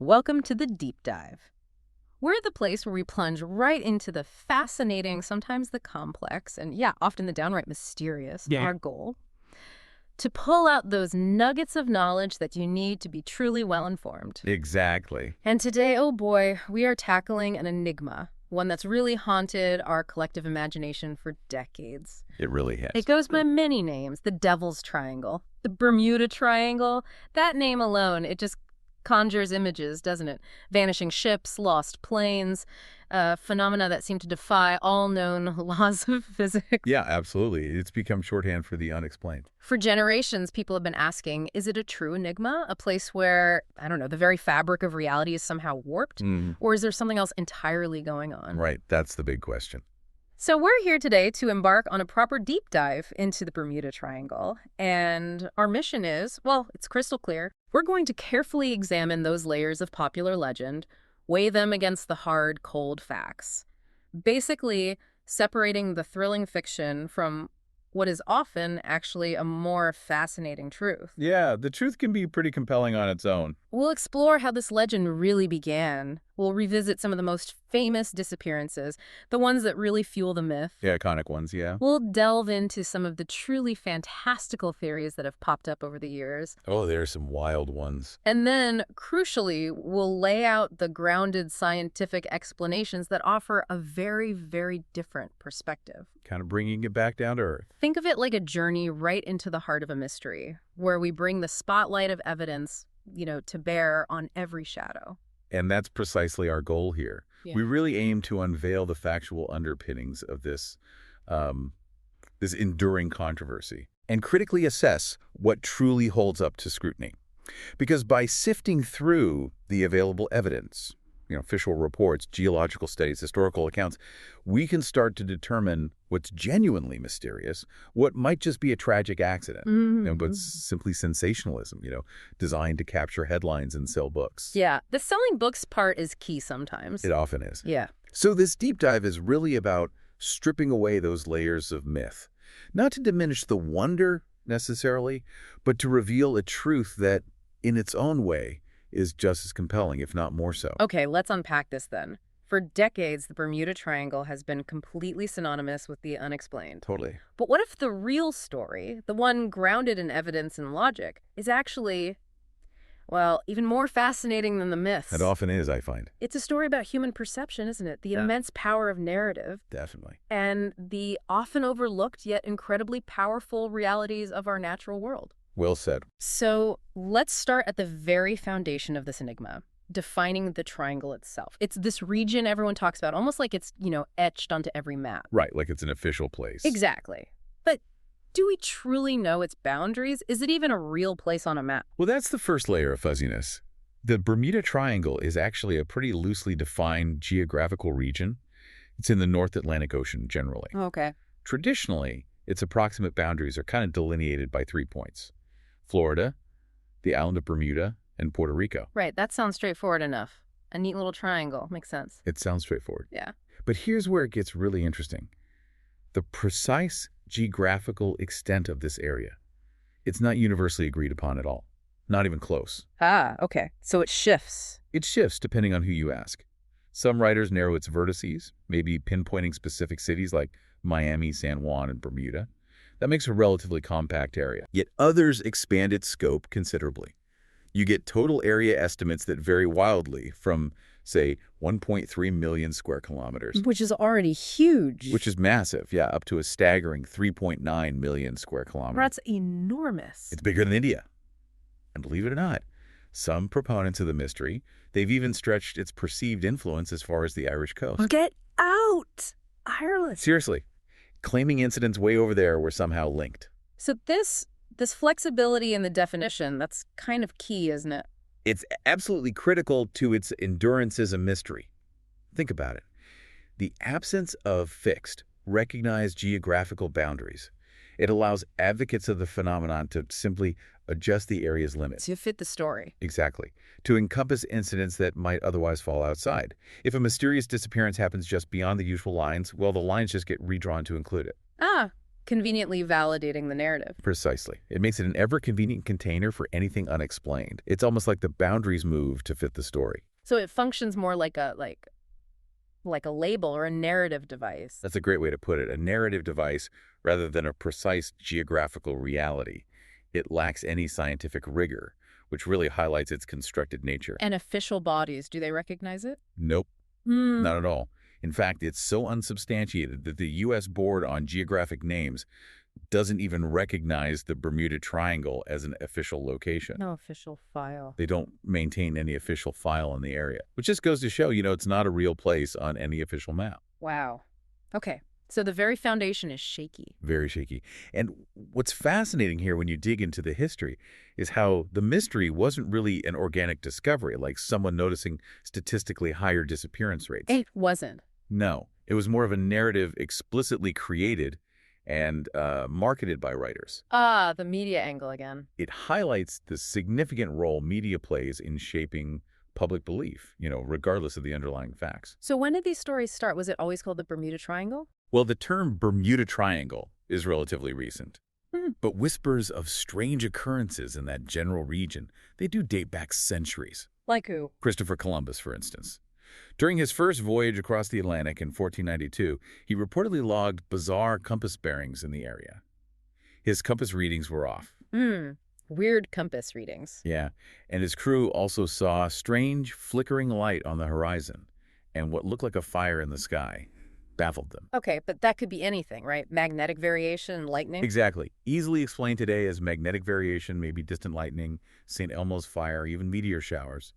Welcome to the Deep Dive. We're the place where we plunge right into the fascinating, sometimes the complex, and yeah, often the downright mysterious, Yeah. our goal. To pull out those nuggets of knowledge that you need to be truly well-informed. Exactly. And today, oh boy, we are tackling an enigma, one that's really haunted our collective imagination for decades. It really has. It goes by many names: the Devil's Triangle, the Bermuda Triangle. That name alone, it just conjures images, doesn't it? Vanishing ships, lost planes, phenomena that seem to defy all known laws of physics. Yeah, absolutely. It's become shorthand for the unexplained. For generations, people have been asking, is it a true enigma? A place where, I don't know, the very fabric of reality is somehow warped? Or is there something else entirely going on? Right. That's the big question. So we're here today to embark on a proper deep dive into the Bermuda Triangle. And our mission is, well, it's crystal clear. We're going to carefully examine those layers of popular legend, weigh them against the hard, cold facts. Basically, separating the thrilling fiction from what is often actually a more fascinating truth. Yeah, the truth can be pretty compelling on its own. We'll explore how this legend really began. We'll revisit some of the most famous disappearances, the ones that really fuel the myth. The iconic ones, yeah. We'll delve into some of the truly fantastical theories that have popped up over the years. Oh, there are some wild ones. And then, crucially, we'll lay out the grounded scientific explanations that offer a very, very different perspective. Kind of bringing it back down to earth. Think of it like a journey right into the heart of a mystery, where we bring the spotlight of evidence, to bear on every shadow. And that's precisely our goal here. Yeah. We really aim to unveil the factual underpinnings of this enduring controversy and critically assess what truly holds up to scrutiny. Because by sifting through the available evidence, official reports, geological studies, historical accounts, we can start to determine what's genuinely mysterious, what might just be a tragic accident, but simply sensationalism, designed to capture headlines and sell books. Yeah, the selling books part is key sometimes. It often is. Yeah. So this deep dive is really about stripping away those layers of myth, not to diminish the wonder necessarily, but to reveal a truth that, in its own way, is just as compelling, if not more so. Okay, let's unpack this then. For decades, the Bermuda Triangle has been completely synonymous with the unexplained. Totally. But what if the real story, the one grounded in evidence and logic, is actually, well, even more fascinating than the myths? It often is, I find. It's a story about human perception, isn't it? The immense power of narrative. Definitely. And the often overlooked yet incredibly powerful realities of our natural world. Well said. So let's start at the very foundation of this enigma, defining the triangle itself. It's this region everyone talks about, almost like it's, etched onto every map. Right, like it's an official place. Exactly. But do we truly know its boundaries? Is it even a real place on a map? Well, that's the first layer of fuzziness. The Bermuda Triangle is actually a pretty loosely defined geographical region. It's in the North Atlantic Ocean, generally. Okay. Traditionally, its approximate boundaries are kind of delineated by 3 points: Florida, the island of Bermuda, and Puerto Rico. Right, that sounds straightforward enough. A neat little triangle. Makes sense. It sounds straightforward. Yeah. But here's where it gets really interesting. The precise geographical extent of this area, it's not universally agreed upon at all. Not even close. Ah, okay. So it shifts. It shifts depending on who you ask. Some writers narrow its vertices, maybe pinpointing specific cities like Miami, San Juan, and Bermuda. That makes a relatively compact area. Yet others expand its scope considerably. You get total area estimates that vary wildly from, say, 1.3 million square kilometers. Which is already huge. Which is massive, yeah, up to a staggering 3.9 million square kilometers. That's enormous. It's bigger than India. And believe it or not, some proponents of the mystery, they've even stretched its perceived influence as far as the Irish coast. Get out! Ireland. Seriously, claiming incidents way over there were somehow linked. So this flexibility in the definition, that's kind of key, isn't it? It's absolutely critical to its endurance as a mystery. Think about it. The absence of fixed, recognized geographical boundaries, it allows advocates of the phenomenon to simply adjust the area's limits. To fit the story. Exactly. To encompass incidents that might otherwise fall outside. If a mysterious disappearance happens just beyond the usual lines, well, the lines just get redrawn to include it. Ah, conveniently validating the narrative. Precisely. It makes it an ever-convenient container for anything unexplained. It's almost like the boundaries move to fit the story. So it functions more like a label or a narrative device. That's a great way to put it, a narrative device rather than a precise geographical reality. It lacks any scientific rigor, which really highlights its constructed nature. And official bodies, do they recognize it? Nope, Hmm. not at all. In fact, it's so unsubstantiated that the U.S. Board on Geographic Names doesn't even recognize the Bermuda Triangle as an official location. No official file. They don't maintain any official file in the area, which just goes to show, it's not a real place on any official map. Wow. Okay. So the very foundation is shaky. Very shaky. And what's fascinating here when you dig into the history is how the mystery wasn't really an organic discovery, like someone noticing statistically higher disappearance rates. It wasn't. No, it was more of a narrative explicitly created and marketed by writers. Ah, the media angle again. It highlights the significant role media plays in shaping public belief, regardless of the underlying facts. So when did these stories start? Was it always called the Bermuda Triangle? Well, the term Bermuda Triangle is relatively recent. Hmm. But whispers of strange occurrences in that general region, they do date back centuries. Like who? Christopher Columbus, for instance. During his first voyage across the Atlantic in 1492, he reportedly logged bizarre compass bearings in the area. His compass readings were off. Weird compass readings. Yeah, and his crew also saw strange flickering light on the horizon and what looked like a fire in the sky. Baffled them. Okay, but that could be anything, right? Magnetic variation, lightning? Exactly. Easily explained today as magnetic variation, maybe distant lightning, St. Elmo's fire, even meteor showers.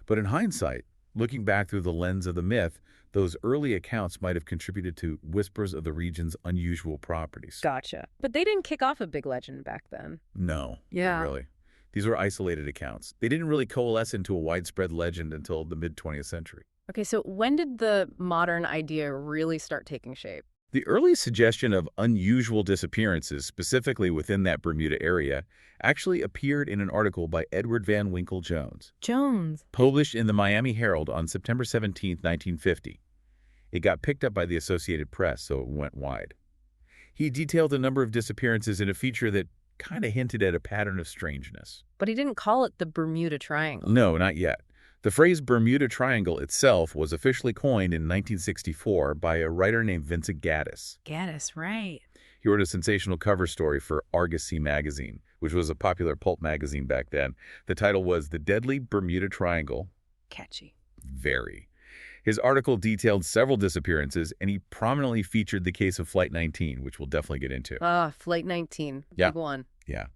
But in hindsight, looking back through the lens of the myth, those early accounts might have contributed to whispers of the region's unusual properties. Gotcha. But they didn't kick off a big legend back then. No, Yeah. not really. These were isolated accounts. They didn't really coalesce into a widespread legend until the mid-20th century. Okay, so when did the modern idea really start taking shape? The earliest suggestion of unusual disappearances, specifically within that Bermuda area, actually appeared in an article by Edward Van Winkle Jones, Jones. published in the Miami Herald on September 17, 1950. It got picked up by the Associated Press, so it went wide. He detailed a number of disappearances in a feature that kind of hinted at a pattern of strangeness. But he didn't call it the Bermuda Triangle. No, not yet. The phrase Bermuda Triangle itself was officially coined in 1964 by a writer named Vincent Gaddis. Gaddis, right. He wrote a sensational cover story for Argosy magazine, which was a popular pulp magazine back then. The title was The Deadly Bermuda Triangle. Catchy. Very. His article detailed several disappearances, and he prominently featured the case of Flight 19, which we'll definitely get into. Flight 19. Yeah. Big one. Yeah.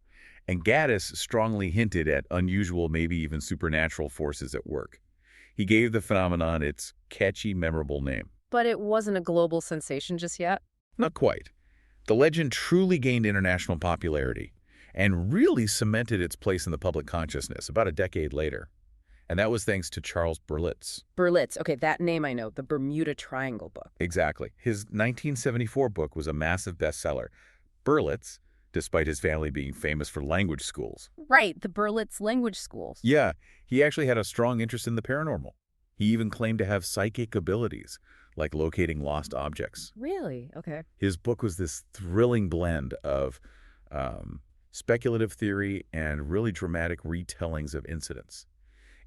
And Gaddis strongly hinted at unusual, maybe even supernatural forces at work. He gave the phenomenon its catchy, memorable name. But it wasn't a global sensation just yet? Not quite. The legend truly gained international popularity and really cemented its place in the public consciousness about a decade later. And that was thanks to Charles Berlitz. Berlitz. Okay, that name I know. The Bermuda Triangle book. Exactly. His 1974 book was a massive bestseller. Berlitz, despite his family being famous for language schools. Right, the Berlitz language schools. Yeah, he actually had a strong interest in the paranormal. He even claimed to have psychic abilities, like locating lost objects. Really? Okay. His book was this thrilling blend of speculative theory and really dramatic retellings of incidents.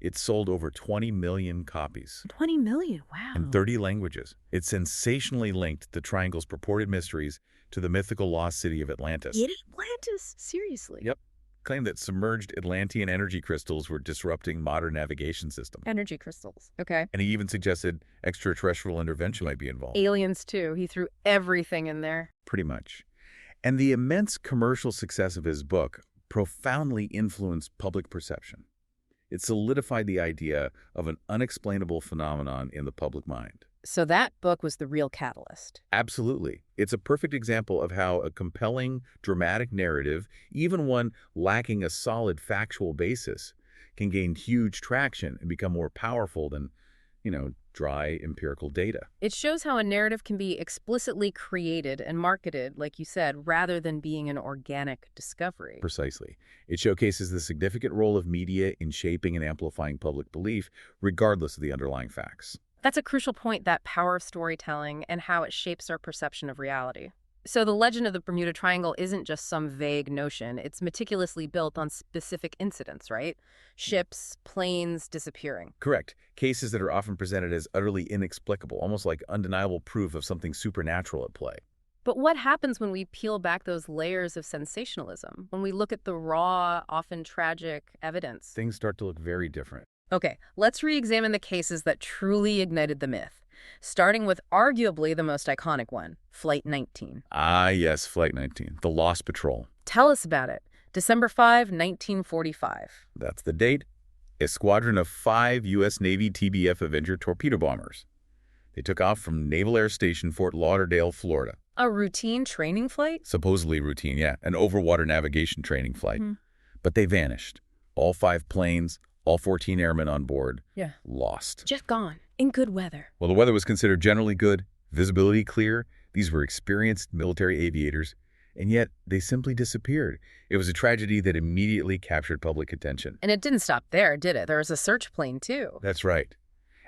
It sold over 20 million copies. 20 million, wow. In 30 languages. It sensationally linked the triangle's purported mysteries to the mythical lost city of Atlantis. Atlantis? Seriously? Yep. Claimed that submerged Atlantean energy crystals were disrupting modern navigation systems. Energy crystals. Okay. And he even suggested extraterrestrial intervention might be involved. Aliens, too. He threw everything in there. Pretty much. And the immense commercial success of his book profoundly influenced public perception. It solidified the idea of an unexplainable phenomenon in the public mind. So that book was the real catalyst. Absolutely. It's a perfect example of how a compelling, dramatic narrative, even one lacking a solid factual basis, can gain huge traction and become more powerful than, dry empirical data. It shows how a narrative can be explicitly created and marketed, like you said, rather than being an organic discovery. Precisely. It showcases the significant role of media in shaping and amplifying public belief, regardless of the underlying facts. That's a crucial point, that power of storytelling and how it shapes our perception of reality. So the legend of the Bermuda Triangle isn't just some vague notion. It's meticulously built on specific incidents, right? Ships, planes disappearing. Correct. Cases that are often presented as utterly inexplicable, almost like undeniable proof of something supernatural at play. But what happens when we peel back those layers of sensationalism? When we look at the raw, often tragic evidence? Things start to look very different. Okay, let's re-examine the cases that truly ignited the myth, starting with arguably the most iconic one, Flight 19. Ah, yes, Flight 19, the Lost Patrol. Tell us about it. December 5, 1945. That's the date. A squadron of 5 U.S. Navy TBF Avenger torpedo bombers. They took off from Naval Air Station Fort Lauderdale, Florida. A routine training flight? Supposedly routine, yeah, an overwater navigation training flight. But they vanished. All 5 planes, all 14 airmen on board, lost. Just gone, in good weather. Well, the weather was considered generally good, visibility clear. These were experienced military aviators, and yet they simply disappeared. It was a tragedy that immediately captured public attention. And it didn't stop there, did it? There was a search plane, too. That's right.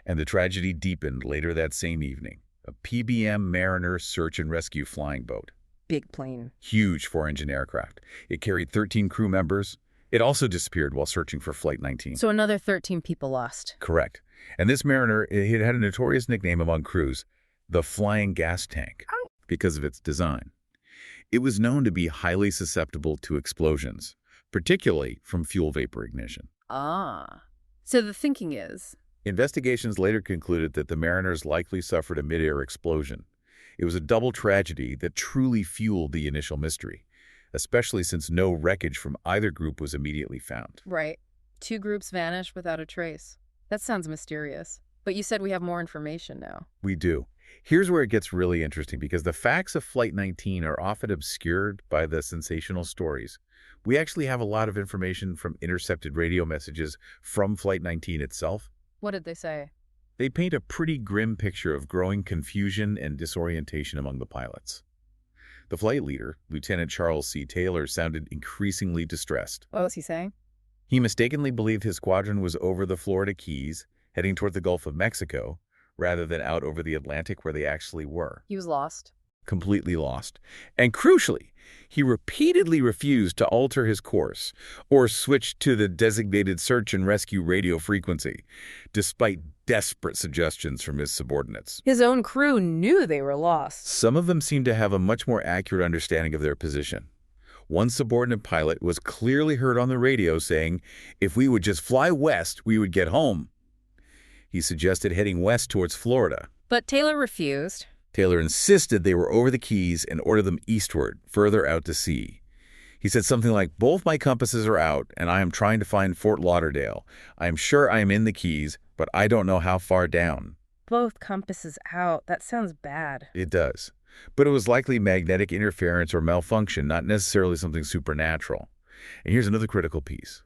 And the tragedy deepened later that same evening. A PBM Mariner search and rescue flying boat. Big plane. Huge 4-engine aircraft. It carried 13 crew members. It also disappeared while searching for Flight 19. So another 13 people lost. Correct. And this Mariner, it had a notorious nickname among crews, the Flying Gas Tank, because of its design. It was known to be highly susceptible to explosions, particularly from fuel vapor ignition. Ah. So the thinking is, investigations later concluded that the Mariners likely suffered a mid-air explosion. It was a double tragedy that truly fueled the initial mystery, especially since no wreckage from either group was immediately found. right, 2 groups vanished without a trace. That sounds mysterious. But you said we have more information now. We do. Here's where it gets really interesting, because the facts of Flight 19 are often obscured by the sensational stories. We actually have a lot of information from intercepted radio messages from Flight 19 itself. What did they say? They paint a pretty grim picture of growing confusion and disorientation among the pilots. The flight leader, Lieutenant Charles C. Taylor, sounded increasingly distressed. What was he saying? He mistakenly believed his squadron was over the Florida Keys, heading toward the Gulf of Mexico, rather than out over the Atlantic where they actually were. He was lost. Completely lost. And crucially, he repeatedly refused to alter his course or switch to the designated search and rescue radio frequency, despite desperate suggestions from his subordinates. His own crew knew they were lost. Some of them seemed to have a much more accurate understanding of their position. One subordinate pilot was clearly heard on the radio saying, "If we would just fly west, we would get home." He suggested heading west towards Florida. But Taylor refused. Taylor insisted they were over the Keys and ordered them eastward, further out to sea. He said something like, "Both my compasses are out, and I am trying to find Fort Lauderdale. I am sure I am in the Keys, but I don't know how far down." Both compasses out. That sounds bad. It does. But it was likely magnetic interference or malfunction, not necessarily something supernatural. And here's another critical piece.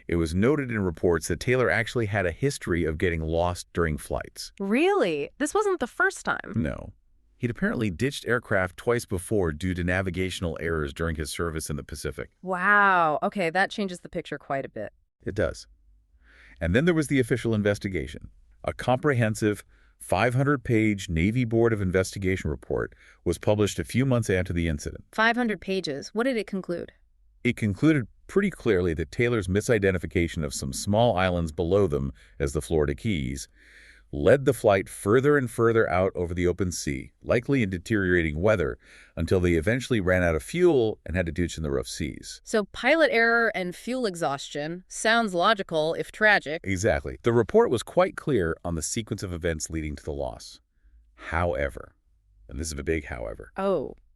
It was noted in reports that Taylor actually had a history of getting lost during flights. Really? This wasn't the first time. No. He'd apparently ditched aircraft twice before due to navigational errors during his service in the Pacific. Wow. Okay, that changes the picture quite a bit. It does. And then there was the official investigation. A comprehensive 500-page Navy Board of Investigation report was published a few months after the incident. 500 pages. What did it conclude? It concluded pretty clearly that Taylor's misidentification of some small islands below them as the Florida Keys led the flight further and further out over the open sea, likely in deteriorating weather, until they eventually ran out of fuel and had to ditch in the rough seas. So pilot error and fuel exhaustion sounds logical, if tragic. Exactly. The report was quite clear on the sequence of events leading to the loss. However, and this is a big however,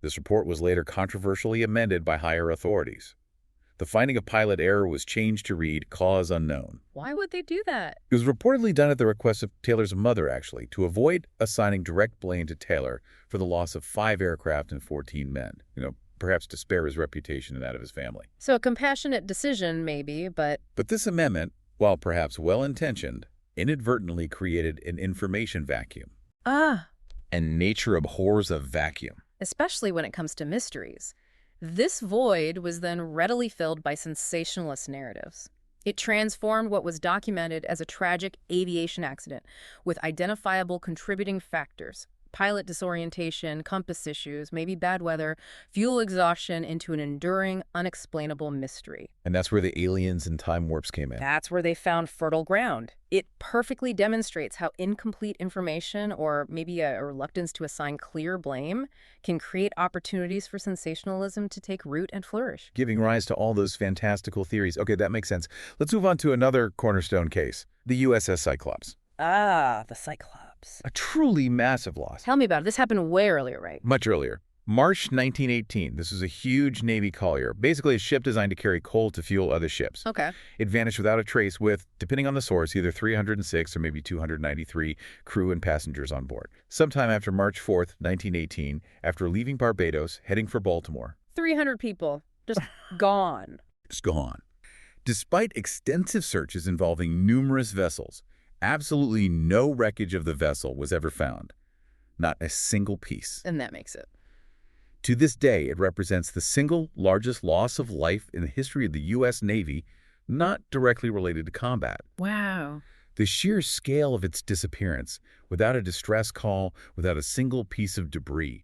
this report was later controversially amended by higher authorities. The finding of pilot error was changed to read cause unknown. Why would they do that? It was reportedly done at the request of Taylor's mother, actually, to avoid assigning direct blame to Taylor for the loss of 5 aircraft and 14 men. Perhaps to spare his reputation and that of his family. So a compassionate decision, maybe, but... But this amendment, while perhaps well-intentioned, inadvertently created an information vacuum. And nature abhors a vacuum. Especially when it comes to mysteries. This void was then readily filled by sensationalist narratives. It transformed what was documented as a tragic aviation accident with identifiable contributing factors, pilot disorientation, compass issues, maybe bad weather, fuel exhaustion into an enduring, unexplainable mystery. And that's where the aliens and time warps came in. That's where they found fertile ground. It perfectly demonstrates how incomplete information, or maybe a reluctance to assign clear blame, can create opportunities for sensationalism to take root and flourish. Giving rise to all those fantastical theories. Okay, that makes sense. Let's move on to another cornerstone case, the USS Cyclops. Ah, the Cyclops. A truly massive loss. Tell me about it. This happened way earlier, right? Much earlier. March 1918. This was a huge Navy collier, basically a ship designed to carry coal to fuel other ships. Okay. It vanished without a trace with, depending on the source, either 306 or maybe 293 crew and passengers on board. Sometime after March 4th, 1918, after leaving Barbados, heading for Baltimore. 300 people. Just gone. It's gone. Despite extensive searches involving numerous vessels, absolutely no wreckage of the vessel was ever found. Not a single piece. And that makes it. To this day, it represents the single largest loss of life in the history of the U.S. Navy, not directly related to combat. Wow. The sheer scale of its disappearance, without a distress call, without a single piece of debris,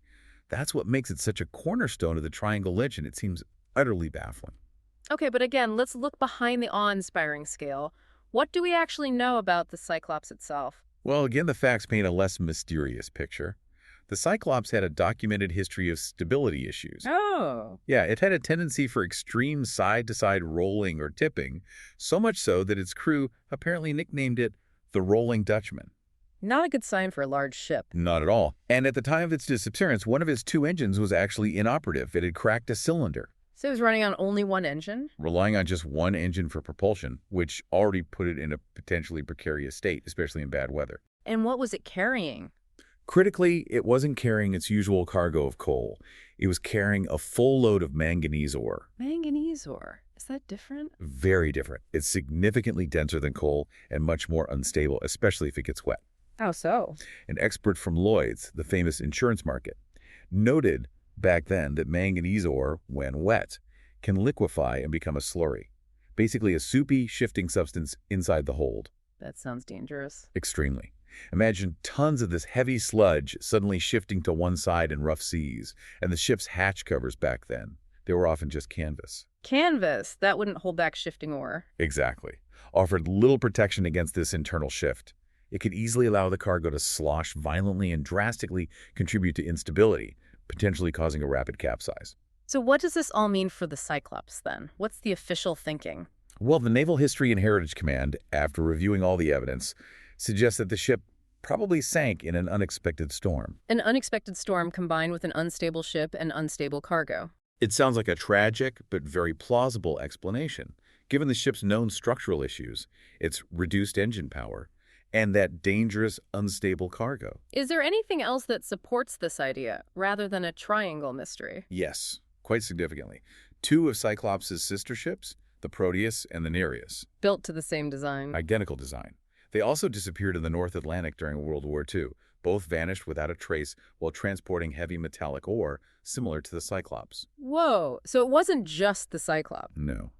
that's what makes it such a cornerstone of the Triangle legend. It seems utterly baffling. Okay, but again, let's look behind the awe-inspiring scale. What do we actually know about the Cyclops itself? Well, again, the facts paint a less mysterious picture. The Cyclops had a documented history of stability issues. Oh. Yeah, it had a tendency for extreme side-to-side rolling or tipping, so much so that its crew apparently nicknamed it the Rolling Dutchman. Not a good sign for a large ship. Not at all. And at the time of its disappearance, one of its two engines was actually inoperative. It had cracked a cylinder. So it was running on only one engine? Relying on just one engine for propulsion, which already put it in a potentially precarious state, especially in bad weather. And what was it carrying? Critically, it wasn't carrying its usual cargo of coal. It was carrying a full load of manganese ore. Manganese ore. Is that different? Very different. It's significantly denser than coal and much more unstable, especially if it gets wet. How so? An expert from Lloyd's, the famous insurance market, noted back then that manganese ore, when wet, can liquefy and become a slurry. Basically a soupy, shifting substance inside the hold. That sounds dangerous. Extremely. Imagine tons of this heavy sludge suddenly shifting to one side in rough seas, and the ship's hatch covers back then. They were often just canvas. Canvas. That wouldn't hold back shifting ore. Exactly. Offered little protection against this internal shift. It could easily allow the cargo to slosh violently and drastically contribute to instability, potentially causing a rapid capsize. So what does this all mean for the Cyclops, then? What's the official thinking? Well, the Naval History and Heritage Command, after reviewing all the evidence, suggests that the ship probably sank in an unexpected storm. An unexpected storm combined with an unstable ship and unstable cargo. It sounds like a tragic but very plausible explanation, given the ship's known structural issues, its reduced engine power, and that dangerous, unstable cargo. Is there anything else that supports this idea, rather than a triangle mystery? Yes, quite significantly. Two of Cyclops' sister ships, the Proteus and the Nereus. Built to the same design. Identical design. They also disappeared in the North Atlantic during World War II. Both vanished without a trace while transporting heavy metallic ore, similar to the Cyclops. Whoa, so it wasn't just the Cyclops. No.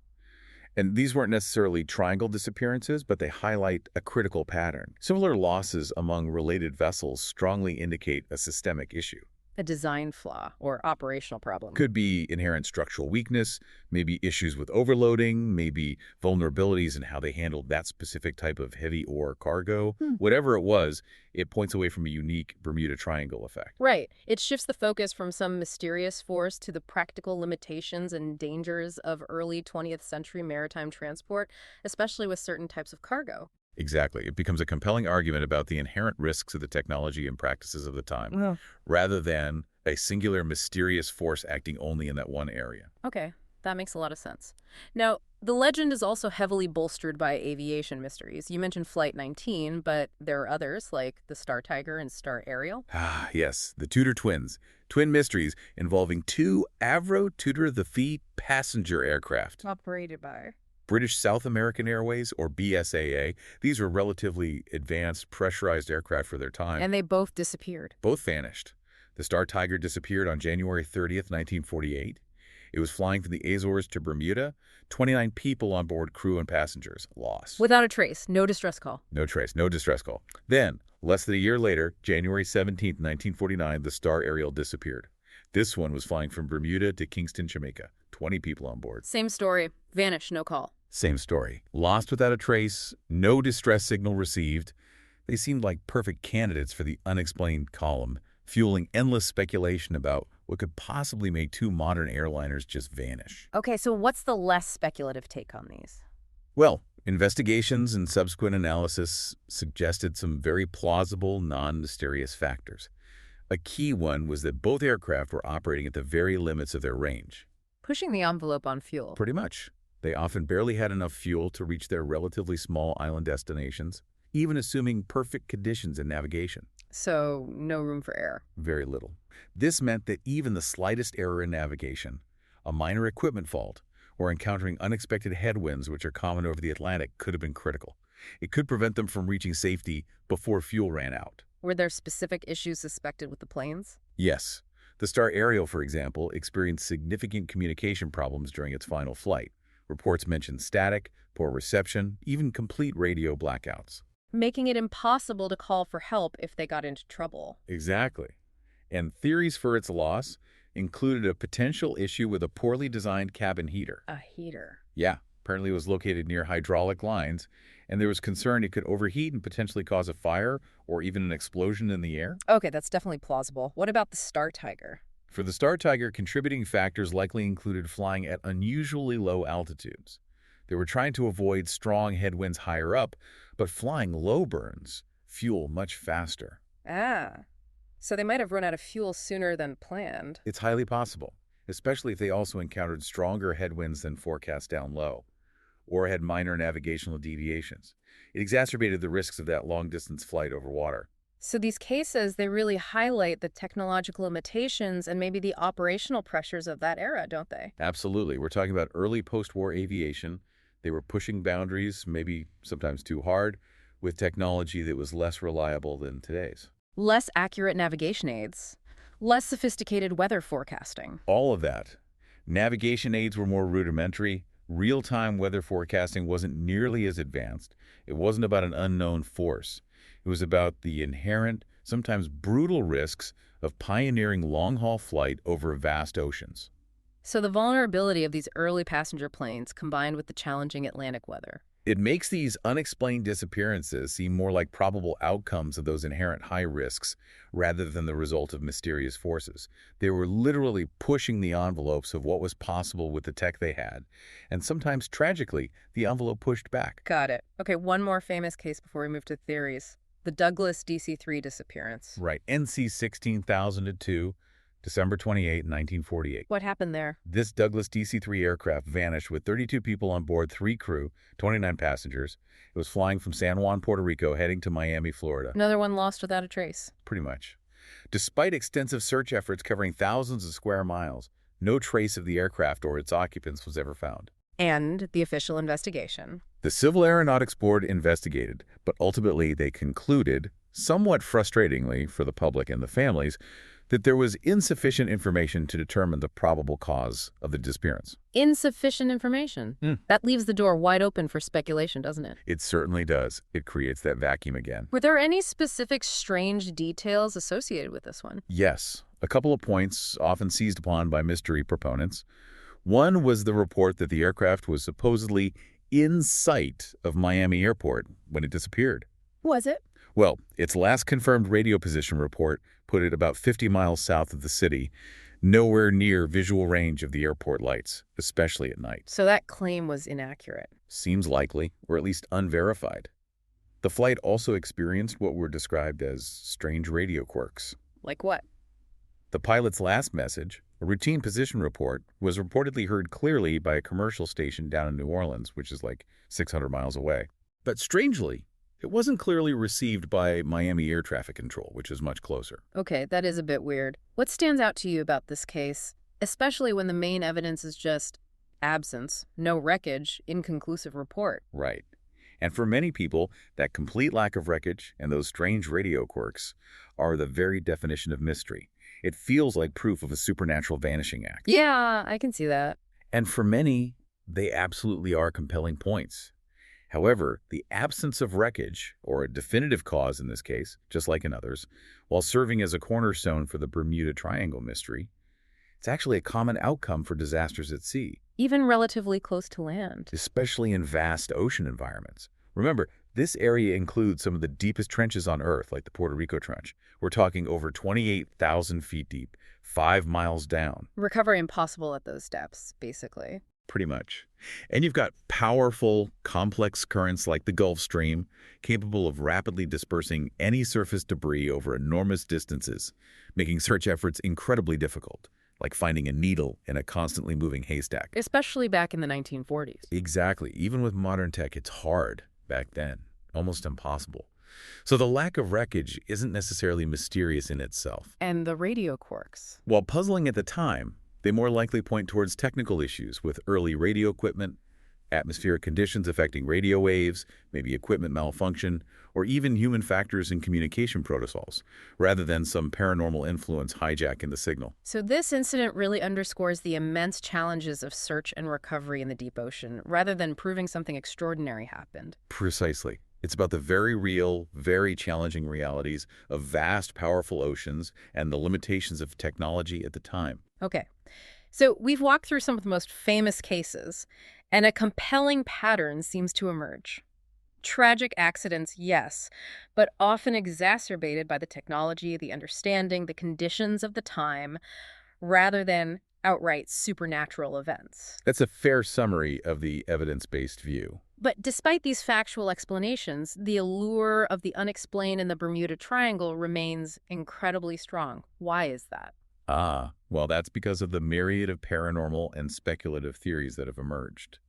And these weren't necessarily triangle disappearances, but they highlight a critical pattern. Similar losses among related vessels strongly indicate a systemic issue. A design flaw or operational problem. Could be inherent structural weakness, maybe issues with overloading, maybe vulnerabilities in how they handled that specific type of heavy ore cargo. Whatever it was, it points away from a unique Bermuda Triangle effect. Right. It shifts the focus from some mysterious force to the practical limitations and dangers of early 20th century maritime transport, especially with certain types of cargo. Exactly. It becomes a compelling argument about the inherent risks of the technology and practices of the time, rather than a singular mysterious force acting only in that one area. Okay, that makes a lot of sense. Now, the legend is also heavily bolstered by aviation mysteries. You mentioned Flight 19, but there are others like the Star Tiger and Star Ariel. Ah, yes, the Tudor twins. Twin mysteries involving two Avro Tudor the Fee passenger aircraft. Operated by British South American Airways, or BSAA. These were relatively advanced, pressurized aircraft for their time. And they both disappeared. Both vanished. The Star Tiger disappeared on January 30th, 1948, It was flying from the Azores to Bermuda. 29 people on board, crew and passengers, lost. Without a trace, no distress call. No trace, no distress call. Then, less than a year later, January 17, 1949, the Star Ariel disappeared. This one was flying from Bermuda to Kingston, Jamaica. 20 people on board. Same story. Vanish, no call. Same story. Lost without a trace, no distress signal received. They seemed like perfect candidates for the unexplained column, fueling endless speculation about what could possibly make two modern airliners just vanish. Okay, so what's the less speculative take on these? Well, investigations and subsequent analysis suggested some very plausible, non-mysterious factors. A key one was that both aircraft were operating at the very limits of their range. Pushing the envelope on fuel. Pretty much. They often barely had enough fuel to reach their relatively small island destinations, even assuming perfect conditions in navigation. So, no room for error. Very little. This meant that even the slightest error in navigation, a minor equipment fault, or encountering unexpected headwinds which are common over the Atlantic could have been critical. It could prevent them from reaching safety before fuel ran out. Were there specific issues suspected with the planes? Yes. The Star Ariel, for example, experienced significant communication problems during its final flight. Reports mentioned static, poor reception, even complete radio blackouts. Making it impossible to call for help if they got into trouble. Exactly. And theories for its loss included a potential issue with a poorly designed cabin heater. A heater. Yeah, apparently it was located near hydraulic lines, and there was concern it could overheat and potentially cause a fire or even an explosion in the air. Okay, that's definitely plausible. What about the Star Tiger? For the Star Tiger, contributing factors likely included flying at unusually low altitudes. They were trying to avoid strong headwinds higher up, but flying low burns fuel much faster. Ah, so they might have run out of fuel sooner than planned. It's highly possible, especially if they also encountered stronger headwinds than forecast down low, or had minor navigational deviations. It exacerbated the risks of that long-distance flight over water. So these cases, they really highlight the technological limitations and maybe the operational pressures of that era, don't they? Absolutely. We're talking about early post-war aviation. They were pushing boundaries, maybe sometimes too hard, with technology that was less reliable than today's. Less accurate navigation aids, less sophisticated weather forecasting. All of that. Navigation aids were more rudimentary. Real-time weather forecasting wasn't nearly as advanced. It wasn't about an unknown force. It was about the inherent, sometimes brutal risks of pioneering long-haul flight over vast oceans. So the vulnerability of these early passenger planes combined with the challenging Atlantic weather. It makes these unexplained disappearances seem more like probable outcomes of those inherent high risks rather than the result of mysterious forces. They were literally pushing the envelopes of what was possible with the tech they had, and sometimes, tragically, the envelope pushed back. Got it. Okay, one more famous case before we move to theories. The Douglas DC-3 disappearance. Right, NC 16002, December 28, 1948. What happened there? This Douglas DC-3 aircraft vanished with 32 people on board, 3 crew, 29 passengers. It was flying from San Juan, Puerto Rico, heading to Miami, Florida. Another one lost without a trace. Pretty much. Despite extensive search efforts covering thousands of square miles, no trace of the aircraft or its occupants was ever found. And the official investigation. The Civil Aeronautics Board investigated, but ultimately they concluded, somewhat frustratingly for the public and the families, that there was insufficient information to determine the probable cause of the disappearance. Insufficient information. That leaves the door wide open for speculation, doesn't it? It certainly does. It creates that vacuum again. Were there any specific strange details associated with this one? Yes. A couple of points often seized upon by mystery proponents. One was the report that the aircraft was supposedly in sight of Miami Airport when it disappeared. Was it? Well, its last confirmed radio position report put it about 50 miles south of the city, nowhere near visual range of the airport lights, especially at night. So that claim was inaccurate. Seems likely, or at least unverified. The flight also experienced what were described as strange radio quirks. Like what? The pilot's last message, a routine position report, was reportedly heard clearly by a commercial station down in New Orleans, which is like 600 miles away. But strangely, it wasn't clearly received by Miami Air Traffic Control, which is much closer. Okay, that is a bit weird. What stands out to you about this case, especially when the main evidence is just absence, no wreckage, inconclusive report? Right. And for many people, that complete lack of wreckage and those strange radio quirks are the very definition of mystery. It feels like proof of a supernatural vanishing act. Yeah, I can see that. And for many, they absolutely are compelling points. However, the absence of wreckage, or a definitive cause in this case, just like in others, while serving as a cornerstone for the Bermuda Triangle mystery, it's actually a common outcome for disasters at sea, Even relatively close to land. especially in vast ocean environments. Remember, this area includes some of the deepest trenches on Earth, like the Puerto Rico Trench. We're talking over 28,000 feet deep, 5 miles down. Recovery impossible at those depths, basically. Pretty much. And you've got powerful, complex currents like the Gulf Stream, capable of rapidly dispersing any surface debris over enormous distances, making search efforts incredibly difficult, like finding a needle in a constantly moving haystack. Especially back in the 1940s. Exactly. Even with modern tech, it's hard back then, almost impossible. So the lack of wreckage isn't necessarily mysterious in itself. And the radio quirks. While puzzling at the time, they more likely point towards technical issues with early radio equipment, atmospheric conditions affecting radio waves, maybe equipment malfunction, or even human factors in communication protocols, rather than some paranormal influence hijacking the signal. So this incident really underscores the immense challenges of search and recovery in the deep ocean, rather than proving something extraordinary happened. Precisely. It's about the very real, very challenging realities of vast, powerful oceans and the limitations of technology at the time. Okay, so we've walked through some of the most famous cases, and a compelling pattern seems to emerge. Tragic accidents, yes, but often exacerbated by the technology, the understanding, the conditions of the time, rather than outright supernatural events. That's a fair summary of the evidence-based view. But despite these factual explanations, the allure of the unexplained in the Bermuda Triangle remains incredibly strong. Why is that? Well, that's because of the myriad of paranormal and speculative theories that have emerged.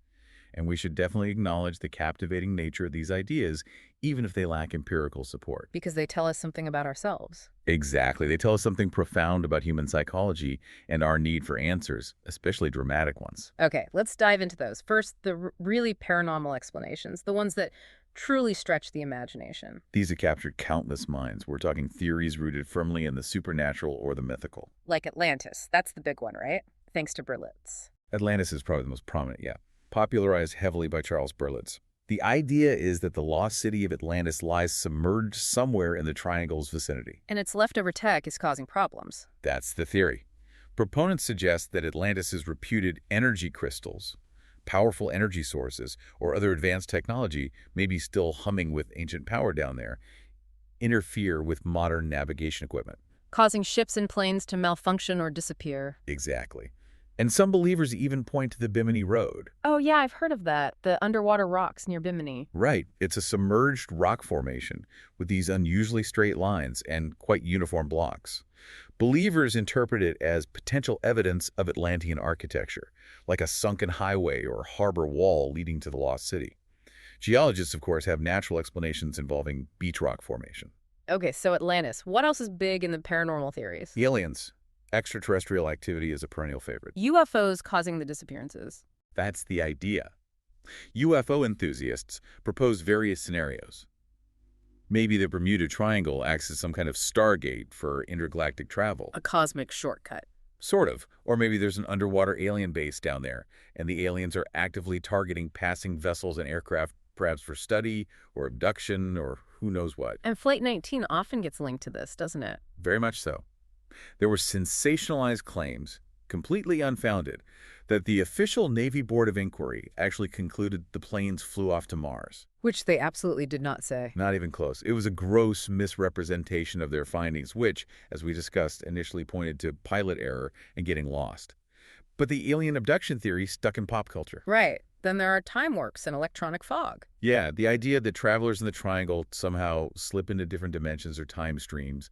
And we should definitely acknowledge the captivating nature of these ideas, even if they lack empirical support. Because they tell us something about ourselves. Exactly. They tell us something profound about human psychology and our need for answers, especially dramatic ones. Okay, let's dive into those. First, the really paranormal explanations, the ones that truly stretch the imagination. These have captured countless minds. We're talking theories rooted firmly in the supernatural or the mythical. Like Atlantis. That's the big one, right? Thanks to Berlitz. Atlantis is probably the most prominent, yeah. Popularized heavily by Charles Berlitz. The idea is that the lost city of Atlantis lies submerged somewhere in the triangle's vicinity. And its leftover tech is causing problems. That's the theory. Proponents suggest that Atlantis's reputed energy crystals, powerful energy sources, or other advanced technology may be still humming with ancient power down there, interfere with modern navigation equipment. Causing ships and planes to malfunction or disappear. Exactly. And some believers even point to the Bimini Road. Oh yeah, I've heard of that. The underwater rocks near Bimini. Right. It's a submerged rock formation with these unusually straight lines and quite uniform blocks. Believers interpret it as potential evidence of Atlantean architecture, like a sunken highway or harbor wall leading to the lost city. Geologists, of course, have natural explanations involving beach rock formation. Okay, so Atlantis. What else is big in the paranormal theories? Aliens. Extraterrestrial activity is a perennial favorite. UFOs causing the disappearances. That's the idea. UFO enthusiasts propose various scenarios. Maybe the Bermuda Triangle acts as some kind of stargate for intergalactic travel. A cosmic shortcut. Sort of. Or maybe there's an underwater alien base down there, and the aliens are actively targeting passing vessels and aircraft, perhaps for study or abduction or who knows what. And Flight 19 often gets linked to this, doesn't it? Very much so. There were sensationalized claims, completely unfounded, that the official Navy Board of Inquiry actually concluded the planes flew off to Mars. Which they absolutely did not say. Not even close. It was a gross misrepresentation of their findings, which, as we discussed, initially pointed to pilot error and getting lost. But the alien abduction theory stuck in pop culture. Right. Then there are time warps and electronic fog. Yeah, the idea that travelers in the triangle somehow slip into different dimensions or time streams.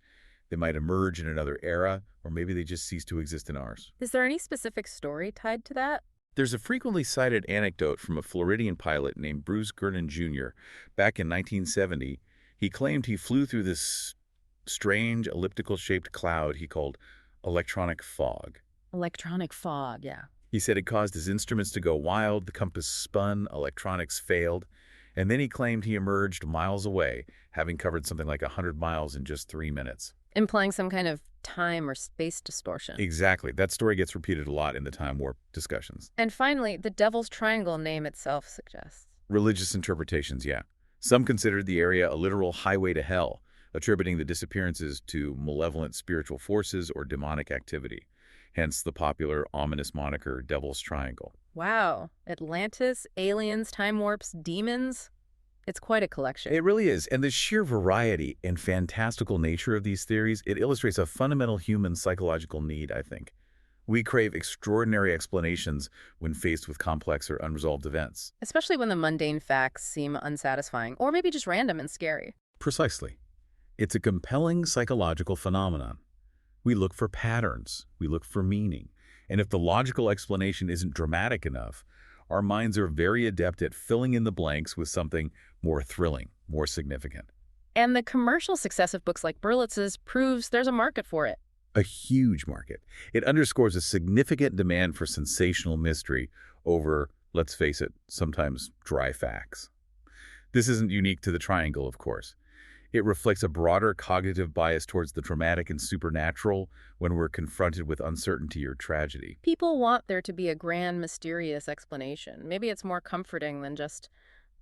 They might emerge in another era, or maybe they just cease to exist in ours. Is there any specific story tied to that? There's a frequently cited anecdote from a Floridian pilot named Bruce Gernon Jr. Back in 1970, he claimed he flew through this strange elliptical-shaped cloud he called electronic fog. Electronic fog, yeah. He said it caused his instruments to go wild, the compass spun, electronics failed, And then he claimed he emerged miles away, having covered something like 100 miles in just 3 minutes. Implying some kind of time or space distortion. Exactly. That story gets repeated a lot in the time warp discussions. And finally, the Devil's Triangle name itself suggests. Religious interpretations, yeah. Some considered the area a literal highway to hell, attributing the disappearances to malevolent spiritual forces or demonic activity. Hence the popular, ominous moniker, Devil's Triangle. Wow. Atlantis, aliens, time warps, demons. It's quite a collection. It really is. And the sheer variety and fantastical nature of these theories, it illustrates a fundamental human psychological need, I think. We crave extraordinary explanations when faced with complex or unresolved events. Especially when the mundane facts seem unsatisfying, or maybe just random and scary. Precisely. It's a compelling psychological phenomenon. We look for patterns, we look for meaning, and if the logical explanation isn't dramatic enough, our minds are very adept at filling in the blanks with something more thrilling, more significant. And the commercial success of books like Berlitz's proves there's a market for it. A huge market. It underscores a significant demand for sensational mystery over, let's face it, sometimes dry facts. This isn't unique to the triangle, of course. It reflects a broader cognitive bias towards the dramatic and supernatural when we're confronted with uncertainty or tragedy. People want there to be a grand, mysterious explanation. Maybe it's more comforting than just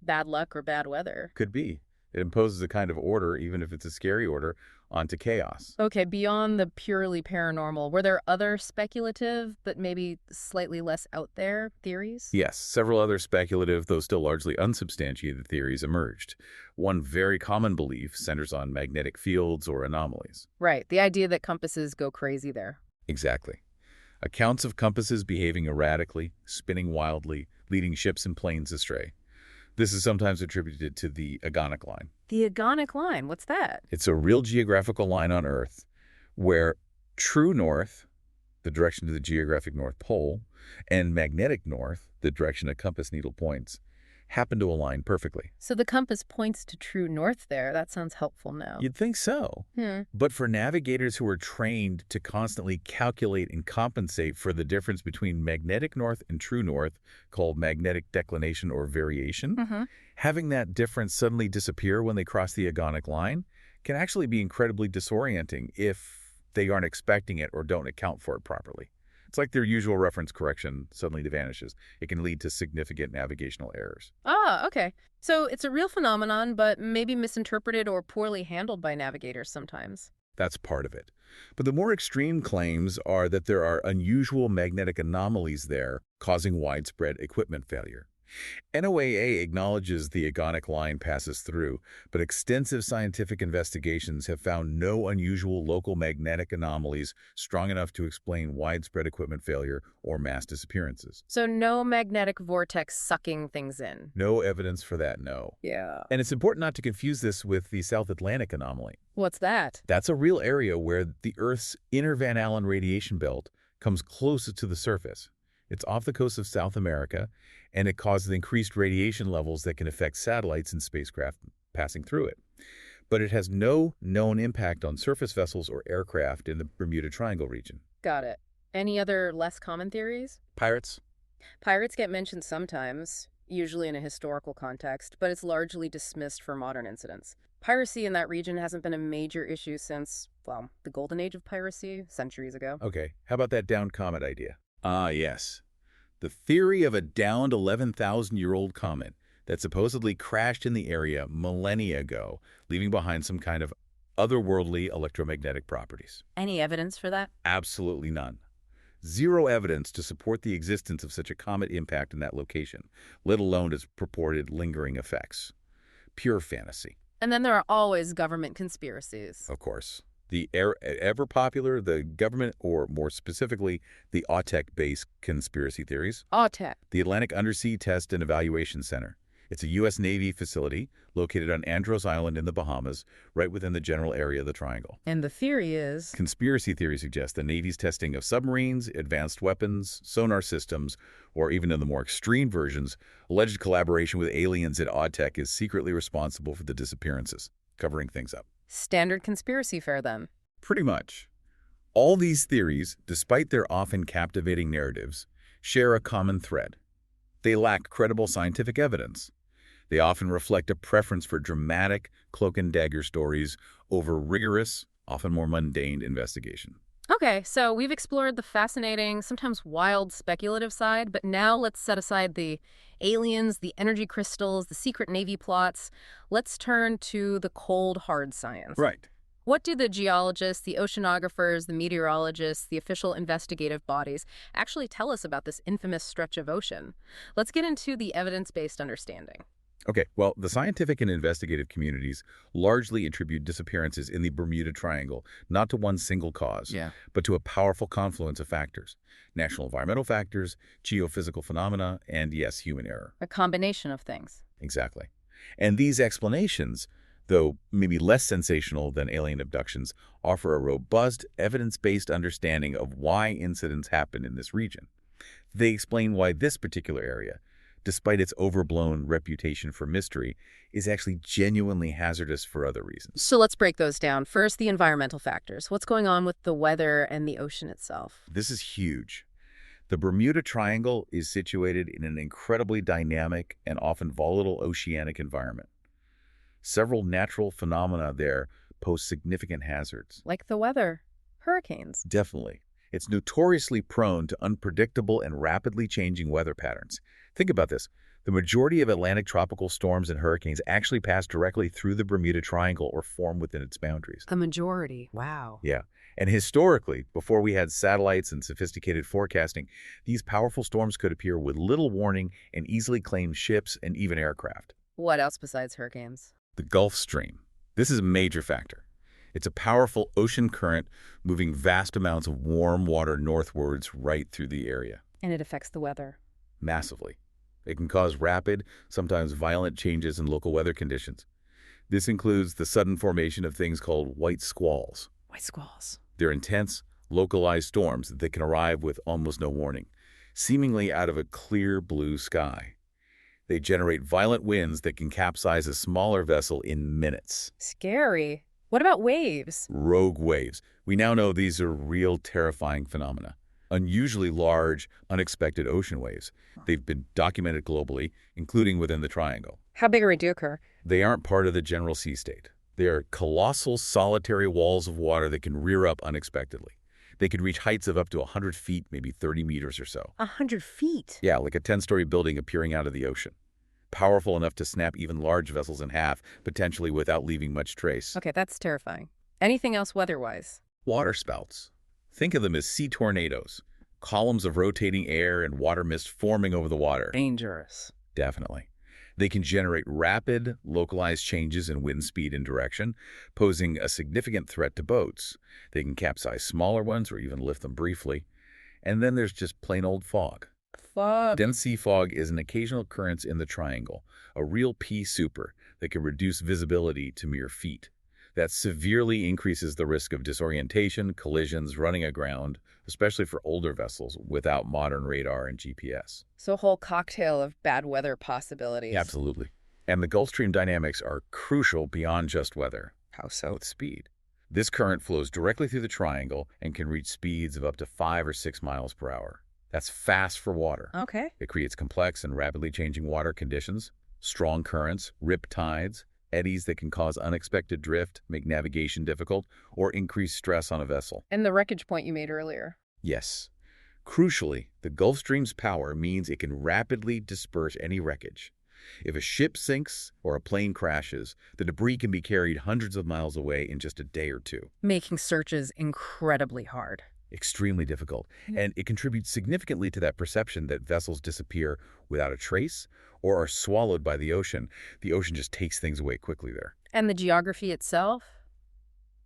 bad luck or bad weather. Could be. It imposes a kind of order, even if it's a scary order, onto chaos. Okay, beyond the purely paranormal, were there other speculative, but maybe slightly less out there theories? Yes, several other speculative, though still largely unsubstantiated theories emerged. One very common belief centers on magnetic fields or anomalies. Right, the idea that compasses go crazy there. Exactly. Accounts of compasses behaving erratically, spinning wildly, leading ships and planes astray. This is sometimes attributed to the agonic line. The agonic line, what's that? It's a real geographical line on Earth where true north, the direction to the geographic North Pole, and magnetic north, the direction a compass needle points, happen to align perfectly. So the compass points to true north there. That sounds helpful now. You'd think so. But for navigators who are trained to constantly calculate and compensate for the difference between magnetic north and true north, called magnetic declination or variation, having that difference suddenly disappear when they cross the agonic line can actually be incredibly disorienting if they aren't expecting it or don't account for it properly. It's like their usual reference correction suddenly vanishes. It can lead to significant navigational errors. Ah, okay. So it's a real phenomenon, but maybe misinterpreted or poorly handled by navigators sometimes. That's part of it. But the more extreme claims are that there are unusual magnetic anomalies there causing widespread equipment failure. NOAA acknowledges the agonic line passes through, but extensive scientific investigations have found no unusual local magnetic anomalies strong enough to explain widespread equipment failure or mass disappearances. So no magnetic vortex sucking things in. No evidence for that, no. Yeah. And it's important not to confuse this with the South Atlantic anomaly. What's that? That's a real area where the Earth's inner Van Allen radiation belt comes closest to the surface. It's off the coast of South America, and it causes increased radiation levels that can affect satellites and spacecraft passing through it. But it has no known impact on surface vessels or aircraft in the Bermuda Triangle region. Got it. Any other less common theories? Pirates? Pirates get mentioned sometimes, usually in a historical context, but it's largely dismissed for modern incidents. Piracy in that region hasn't been a major issue since, well, the golden age of piracy, centuries ago. Okay, how about that downed comet idea? Ah, yes. The theory of a downed 11,000-year-old comet that supposedly crashed in the area millennia ago, leaving behind some kind of otherworldly electromagnetic properties. Any evidence for that? Absolutely none. Zero evidence to support the existence of such a comet impact in that location, let alone its purported lingering effects. Pure fantasy. And then there are always government conspiracies. Of course. The ever popular, the government, or more specifically, the AUTEC-based conspiracy theories. AUTEC. The Atlantic Undersea Test and Evaluation Center. It's a U.S. Navy facility located on Andros Island in the Bahamas, right within the general area of the Triangle. And the theory is? Conspiracy theories suggest the Navy's testing of submarines, advanced weapons, sonar systems, or even in the more extreme versions, alleged collaboration with aliens at AUTEC is secretly responsible for the disappearances, covering things up. Standard conspiracy fare, then. Pretty much. All these theories, despite their often captivating narratives, share a common thread. They lack credible scientific evidence. They often reflect a preference for dramatic cloak and dagger stories over rigorous, often more mundane investigation. Okay, so we've explored the fascinating, sometimes wild speculative side, but now let's set aside the aliens, the energy crystals, the secret Navy plots. Let's turn to the cold, hard science. Right. What do the geologists, the oceanographers, the meteorologists, the official investigative bodies actually tell us about this infamous stretch of ocean? Let's get into the evidence-based understanding. Okay, well, the scientific and investigative communities largely attribute disappearances in the Bermuda Triangle not to one single cause, Yeah. but to a powerful confluence of factors. Natural environmental factors, geophysical phenomena, and yes, human error. A combination of things. Exactly. And these explanations, though maybe less sensational than alien abductions, offer a robust, evidence-based understanding of why incidents happen in this region. They explain why this particular area, despite its overblown reputation for mystery, is actually genuinely hazardous for other reasons. So let's break those down. First, the environmental factors. What's going on with the weather and the ocean itself? This is huge. The Bermuda Triangle is situated in an incredibly dynamic and often volatile oceanic environment. Several natural phenomena there pose significant hazards. Like the weather, hurricanes. Definitely. It's notoriously prone to unpredictable and rapidly changing weather patterns. Think about this. The majority of Atlantic tropical storms and hurricanes actually pass directly through the Bermuda Triangle or form within its boundaries. The majority. Wow. Yeah. And historically, before we had satellites and sophisticated forecasting, these powerful storms could appear with little warning and easily claim ships and even aircraft. What else besides hurricanes? The Gulf Stream. This is a major factor. It's a powerful ocean current moving vast amounts of warm water northwards right through the area. And it affects the weather. Massively. It can cause rapid, sometimes violent changes in local weather conditions. This includes the sudden formation of things called white squalls. White squalls. They're intense, localized storms that can arrive with almost no warning, seemingly out of a clear blue sky. They generate violent winds that can capsize a smaller vessel in minutes. Scary. What about waves? Rogue waves. We now know these are real terrifying phenomena. Unusually large, unexpected ocean waves. They've been documented globally, including within the Triangle. How big are they do occur? They aren't part of the general sea state. They are colossal, solitary walls of water that can rear up unexpectedly. They could reach heights of up to 100 feet, maybe 30 meters or so. 100 feet? Yeah, like a 10-story building appearing out of the ocean. Powerful enough to snap even large vessels in half, potentially without leaving much trace. Okay, that's terrifying. Anything else weather-wise? Waterspouts. Think of them as sea tornadoes, columns of rotating air and water mist forming over the water. Dangerous. Definitely. They can generate rapid, localized changes in wind speed and direction, posing a significant threat to boats. They can capsize smaller ones or even lift them briefly. And then there's just plain old fog. Fog. Dense sea fog is an occasional occurrence in the Triangle, a real pea super that can reduce visibility to mere feet. That severely increases the risk of disorientation, collisions, running aground, especially for older vessels without modern radar and GPS. So a whole cocktail of bad weather possibilities. Absolutely. And the Gulf Stream dynamics are crucial beyond just weather. How so? With speed. This current flows directly through the Triangle and can reach speeds of up to 5 or 6 miles per hour. That's fast for water. Okay. It creates complex and rapidly changing water conditions, strong currents, rip tides, eddies that can cause unexpected drift, make navigation difficult, or increase stress on a vessel. And the wreckage point you made earlier. Yes. Crucially, the Gulf Stream's power means it can rapidly disperse any wreckage. If a ship sinks or a plane crashes, the debris can be carried hundreds of miles away in just a day or two. Making searches incredibly hard. Extremely difficult, and it contributes significantly to that perception that vessels disappear without a trace or are swallowed by the ocean. The ocean just takes things away quickly there. And the geography itself?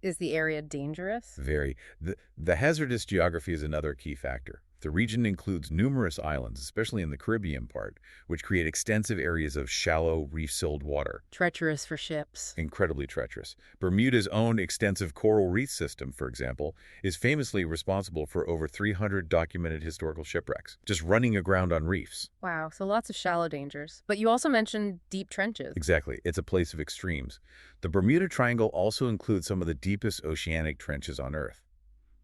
Is the area dangerous? Very. The hazardous geography is another key factor. The region includes numerous islands, especially in the Caribbean part, which create extensive areas of shallow, reef-filled water. Treacherous for ships. Incredibly treacherous. Bermuda's own extensive coral reef system, for example, is famously responsible for over 300 documented historical shipwrecks, just running aground on reefs. Wow, so lots of shallow dangers. But you also mentioned deep trenches. Exactly. It's a place of extremes. The Bermuda Triangle also includes some of the deepest oceanic trenches on Earth.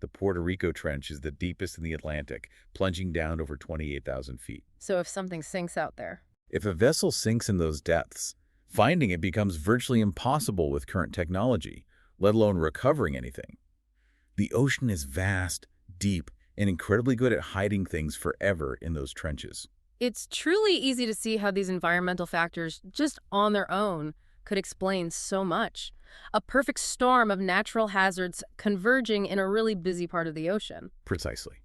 The Puerto Rico Trench is the deepest in the Atlantic, plunging down over 28,000 feet. So if something sinks out there, If a vessel sinks in those depths, finding it becomes virtually impossible with current technology, let alone recovering anything. The ocean is vast, deep, and incredibly good at hiding things forever in those trenches. It's truly easy to see how these environmental factors, just on their own, could explain so much. A perfect storm of natural hazards converging in a really busy part of the ocean. Precisely.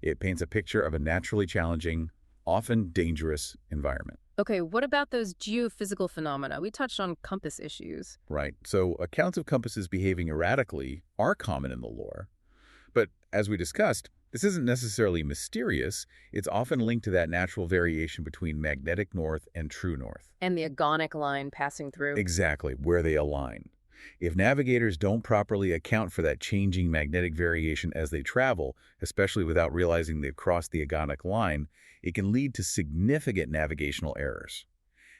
It paints a picture of a naturally challenging, often dangerous environment. Okay, what about those geophysical phenomena? We touched on compass issues. Right. So accounts of compasses behaving erratically are common in the lore. But as we discussed, this isn't necessarily mysterious. It's often linked to that natural variation between magnetic north and true north. And the agonic line passing through. Exactly, where they align. If navigators don't properly account for that changing magnetic variation as they travel, especially without realizing they've crossed the agonic line, it can lead to significant navigational errors.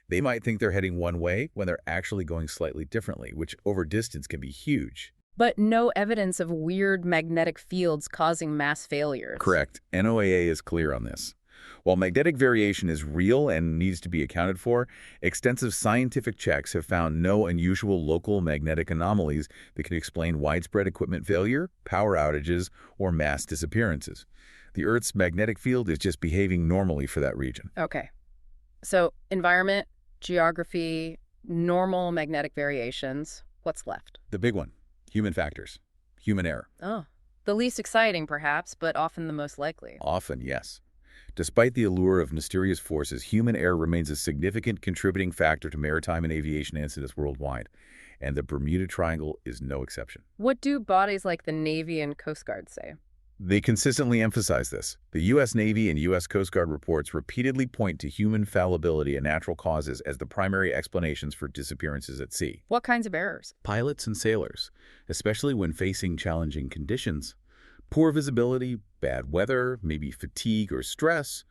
They might think they're heading one way when they're actually going slightly differently, which over distance can be huge. But no evidence of weird magnetic fields causing mass failures. Correct. NOAA is clear on this. While magnetic variation is real and needs to be accounted for, extensive scientific checks have found no unusual local magnetic anomalies that can explain widespread equipment failure, power outages, or mass disappearances. The Earth's magnetic field is just behaving normally for that region. Okay. So environment, geography, normal magnetic variations. What's left? The big one, human factors, human error. Oh, the least exciting perhaps, but often the most likely. Often, yes. Despite the allure of mysterious forces, human error remains a significant contributing factor to maritime and aviation incidents worldwide, and the Bermuda Triangle is no exception. What do bodies like the Navy and Coast Guard say? They consistently emphasize this. The U.S. Navy and U.S. Coast Guard reports repeatedly point to human fallibility and natural causes as the primary explanations for disappearances at sea. What kinds of errors? Pilots and sailors, especially when facing challenging conditions, poor visibility, bad weather, maybe fatigue or stress,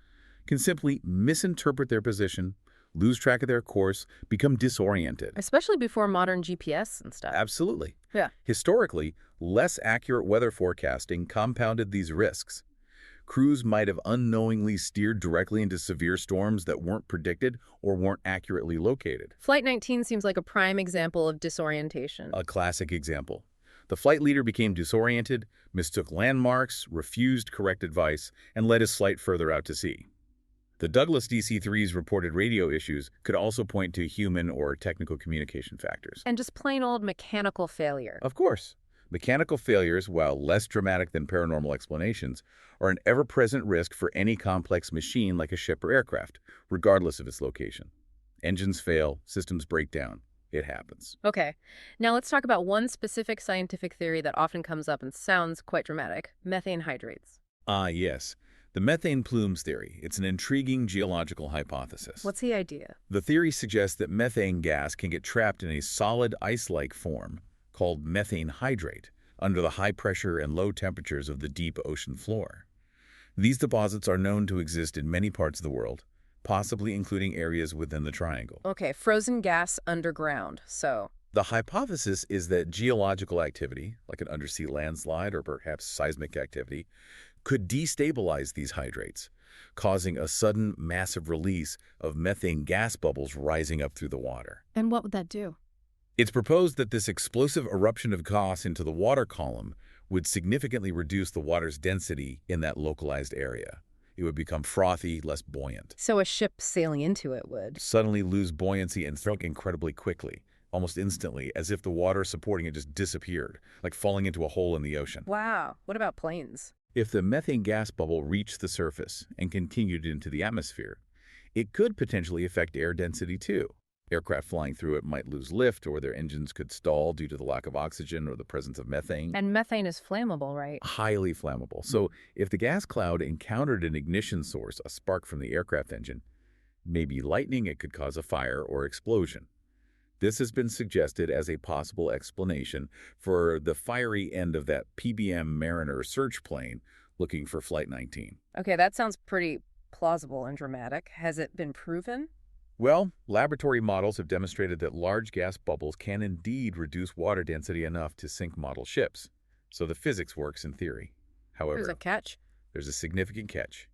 can simply misinterpret their position, lose track of their course, become disoriented. Especially before modern GPS and stuff. Absolutely. Yeah. Historically, less accurate weather forecasting compounded these risks. Crews might have unknowingly steered directly into severe storms that weren't predicted or weren't accurately located. Flight 19 seems like a prime example of disorientation. A classic example. The flight leader became disoriented, mistook landmarks, refused correct advice, and led his flight further out to sea. The Douglas DC-3's reported radio issues could also point to human or technical communication factors. And just plain old mechanical failure. Of course, mechanical failures, while less dramatic than paranormal explanations, are an ever-present risk for any complex machine like a ship or aircraft, regardless of its location. Engines fail, systems break down. It happens. Okay, now let's talk about one specific scientific theory that often comes up and sounds quite dramatic: methane hydrates. Ah, yes. The methane plumes theory. It's an intriguing geological hypothesis. What's the idea? The theory suggests that methane gas can get trapped in a solid ice-like form called methane hydrate under the high pressure and low temperatures of the deep ocean floor. These deposits are known to exist in many parts of the world, possibly including areas within the triangle. Okay, frozen gas underground, so... The hypothesis is that geological activity, like an undersea landslide or perhaps seismic activity, could destabilize these hydrates, causing a sudden massive release of methane gas bubbles rising up through the water. And what would that do? It's proposed that this explosive eruption of gas into the water column would significantly reduce the water's density in that localized area. It would become frothy, less buoyant. So a ship sailing into it would? Suddenly lose buoyancy and sink incredibly quickly, almost instantly, as if the water supporting it just disappeared, like falling into a hole in the ocean. Wow. What about planes? If the methane gas bubble reached the surface and continued into the atmosphere, it could potentially affect air density too. Aircraft flying through it might lose lift, or their engines could stall due to the lack of oxygen or the presence of methane. And methane is flammable, right? Highly flammable. So if the gas cloud encountered an ignition source, a spark from the aircraft engine, maybe lightning, it could cause a fire or explosion. This has been suggested as a possible explanation for the fiery end of that PBM Mariner search plane looking for Flight 19. Okay, that sounds pretty plausible and dramatic. Has it been proven? Well, laboratory models have demonstrated that large gas bubbles can indeed reduce water density enough to sink model ships. So the physics works in theory. However, There's a catch. there's a significant catch.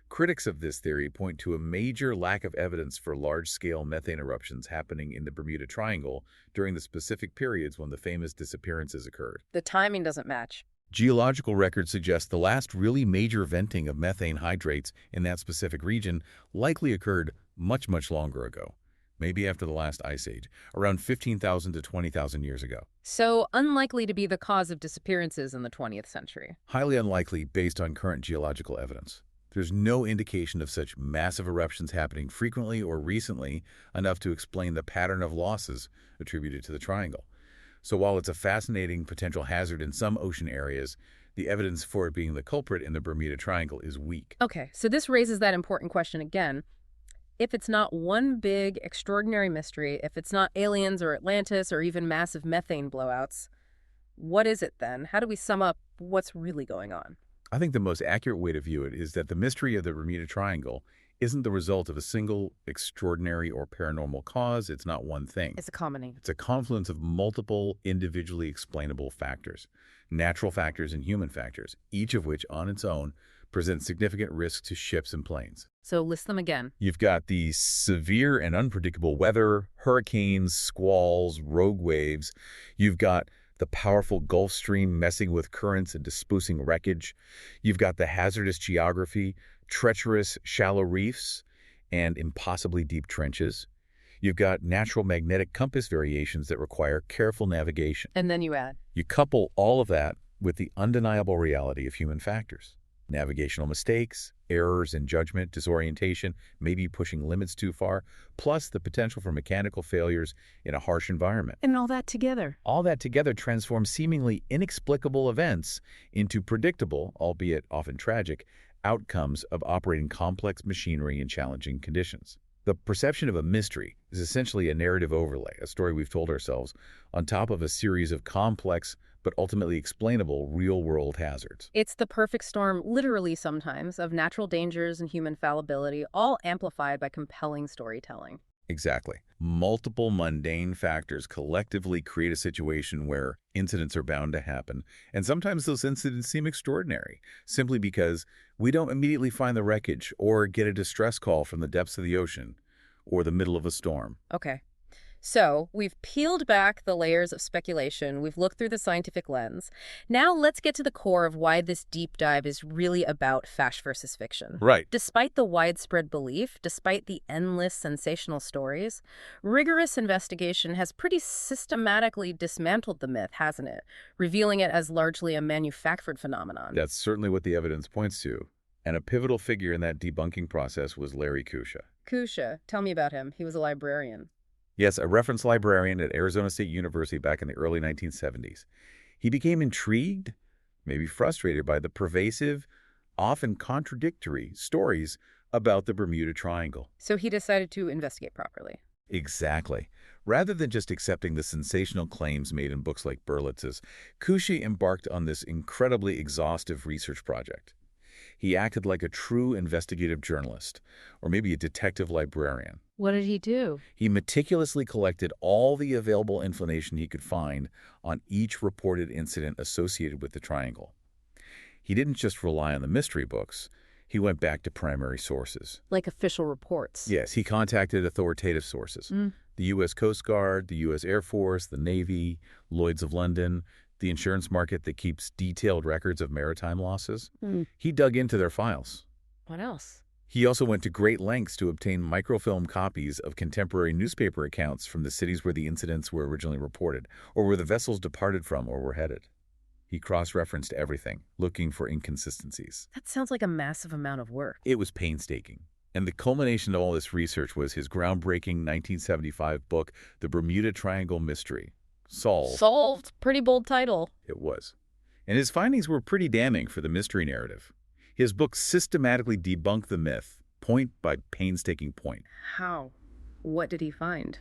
Critics of this theory point to a major lack of evidence for large-scale methane eruptions happening in the Bermuda Triangle during the specific periods when the famous disappearances occurred. The timing doesn't match. Geological records suggest the last really major venting of methane hydrates in that specific region likely occurred much, much longer ago, maybe after the last ice age, around 15,000 to 20,000 years ago. So unlikely to be the cause of disappearances in the 20th century. Highly unlikely based on current geological evidence. There's no indication of such massive eruptions happening frequently or recently enough to explain the pattern of losses attributed to the triangle. So while it's a fascinating potential hazard in some ocean areas, the evidence for it being the culprit in the Bermuda Triangle is weak. Okay, so this raises that important question again. If it's not one big, extraordinary mystery, if it's not aliens or Atlantis or even massive methane blowouts, what is it then? How do we sum up what's really going on? I think the most accurate way to view it is that the mystery of the Bermuda Triangle isn't the result of a single extraordinary or paranormal cause. It's not one thing. It's a combination. It's a confluence of multiple individually explainable factors, natural factors and human factors, each of which on its own presents significant risks to ships and planes. So list them again. You've got the severe and unpredictable weather, hurricanes, squalls, rogue waves. You've got the powerful Gulf Stream messing with currents and dispersing wreckage. You've got the hazardous geography, treacherous shallow reefs, and impossibly deep trenches. You've got natural magnetic compass variations that require careful navigation. And then you add. You couple all of that with the undeniable reality of human factors. Navigational mistakes, errors in judgment, disorientation, maybe pushing limits too far, plus the potential for mechanical failures in a harsh environment. And all that together. All that together transforms seemingly inexplicable events into predictable, albeit often tragic, outcomes of operating complex machinery in challenging conditions. The perception of a mystery is essentially a narrative overlay, a story we've told ourselves, on top of a series of complex but ultimately explainable real-world hazards. It's the perfect storm, literally sometimes, of natural dangers and human fallibility, all amplified by compelling storytelling. Exactly. Multiple mundane factors collectively create a situation where incidents are bound to happen, and sometimes those incidents seem extraordinary, simply because we don't immediately find the wreckage or get a distress call from the depths of the ocean or the middle of a storm. Okay. So we've peeled back the layers of speculation. We've looked through the scientific lens. Now let's get to the core of why this deep dive is really about fact versus fiction. Right. Despite the widespread belief, despite the endless sensational stories, rigorous investigation has pretty systematically dismantled the myth, hasn't it? Revealing it as largely a manufactured phenomenon. That's certainly what the evidence points to. And a pivotal figure in that debunking process was Larry Kusha. Kusha, tell me about him. He was a librarian. Yes, a reference librarian at Arizona State University back in the early 1970s. He became intrigued, maybe frustrated by the pervasive, often contradictory stories about the Bermuda Triangle. So he decided to investigate properly. Exactly. Rather than just accepting the sensational claims made in books like Berlitz's, Kusha embarked on this incredibly exhaustive research project. He acted like a true investigative journalist, or maybe a detective librarian. What did he do? He meticulously collected all the available information he could find on each reported incident associated with the triangle. He didn't just rely on the mystery books. He went back to primary sources. Like official reports? Yes, he contacted authoritative sources. The U.S. Coast Guard, the U.S. Air Force, the Navy, Lloyd's of London, the insurance market that keeps detailed records of maritime losses. He dug into their files. What else? He also went to great lengths to obtain microfilm copies of contemporary newspaper accounts from the cities where the incidents were originally reported, or where the vessels departed from or were headed. He cross-referenced everything, looking for inconsistencies. That sounds like a massive amount of work. It was painstaking. And the culmination of all this research was his groundbreaking 1975 book, The Bermuda Triangle Mystery. Solved. Pretty bold title. It was. And his findings were pretty damning for the mystery narrative. His book systematically debunked the myth, point by painstaking point. How? What did he find?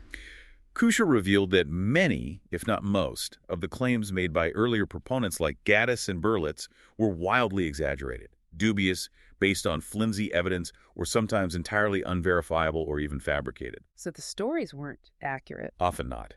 Kusha revealed that many, if not most, of the claims made by earlier proponents like Gaddis and Berlitz were wildly exaggerated, dubious, based on flimsy evidence, or sometimes entirely unverifiable or even fabricated. So the stories weren't accurate. Often not.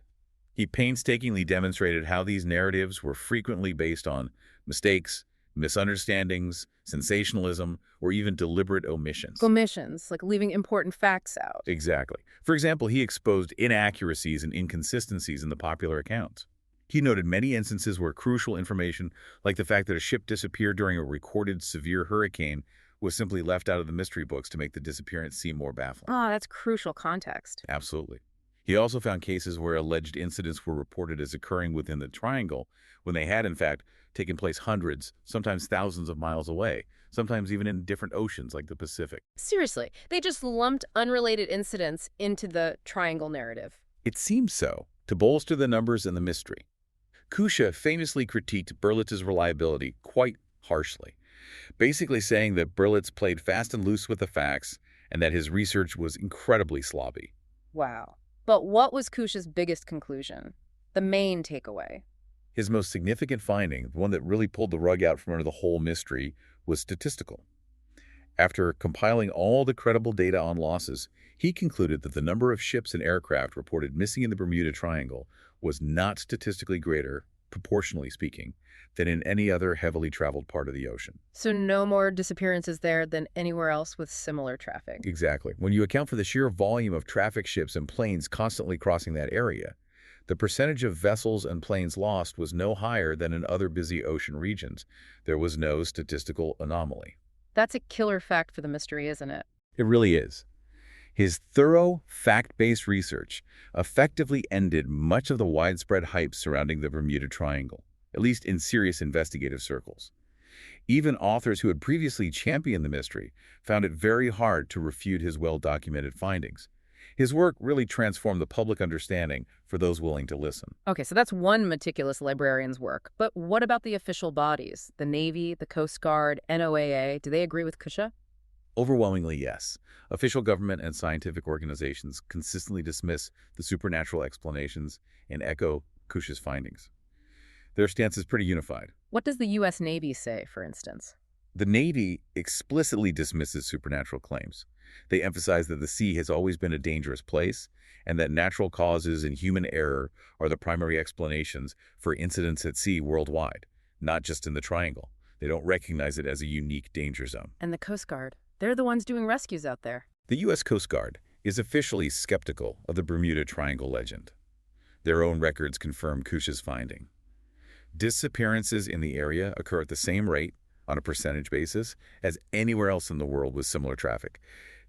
He painstakingly demonstrated how these narratives were frequently based on mistakes, misunderstandings, sensationalism, or even deliberate omissions. Omissions, like leaving important facts out. Exactly. For example, he exposed inaccuracies and inconsistencies in the popular accounts. He noted many instances where crucial information, like the fact that a ship disappeared during a recorded severe hurricane, was simply left out of the mystery books to make the disappearance seem more baffling. Oh, that's crucial context. Absolutely. He also found cases where alleged incidents were reported as occurring within the triangle when they had, in fact, taken place hundreds, sometimes thousands of miles away, sometimes even in different oceans like the Pacific. Seriously, they just lumped unrelated incidents into the triangle narrative. It seems so, to bolster the numbers and the mystery. Kusha famously critiqued Berlitz's reliability quite harshly, basically saying that Berlitz played fast and loose with the facts and that his research was incredibly sloppy. Wow. But what was Kusha's biggest conclusion? The main takeaway? His most significant finding, the one that really pulled the rug out from under the whole mystery, was statistical. After compiling all the credible data on losses, he concluded that the number of ships and aircraft reported missing in the Bermuda Triangle was not statistically greater, proportionally speaking, than in any other heavily traveled part of the ocean. So no more disappearances there than anywhere else with similar traffic. Exactly. When you account for the sheer volume of traffic ships and planes constantly crossing that area, the percentage of vessels and planes lost was no higher than in other busy ocean regions. There was no statistical anomaly. That's a killer fact for the mystery, isn't it? It really is. His thorough, fact-based research effectively ended much of the widespread hype surrounding the Bermuda Triangle, at least in serious investigative circles. Even authors who had previously championed the mystery found it very hard to refute his well-documented findings. His work really transformed the public understanding for those willing to listen. Okay, so that's one meticulous librarian's work. But what about the official bodies? The Navy, the Coast Guard, NOAA, do they agree with Kusha? Overwhelmingly, yes. Official government and scientific organizations consistently dismiss the supernatural explanations and echo Kusha's findings. Their stance is pretty unified. What does the U.S. Navy say, for instance? The Navy explicitly dismisses supernatural claims. They emphasize that the sea has always been a dangerous place and that natural causes and human error are the primary explanations for incidents at sea worldwide, not just in the Triangle. They don't recognize it as a unique danger zone. And the Coast Guard. They're the ones doing rescues out there. The U.S. Coast Guard is officially skeptical of the Bermuda Triangle legend. Their own records confirm Kusha's finding. Disappearances in the area occur at the same rate, on a percentage basis, as anywhere else in the world with similar traffic.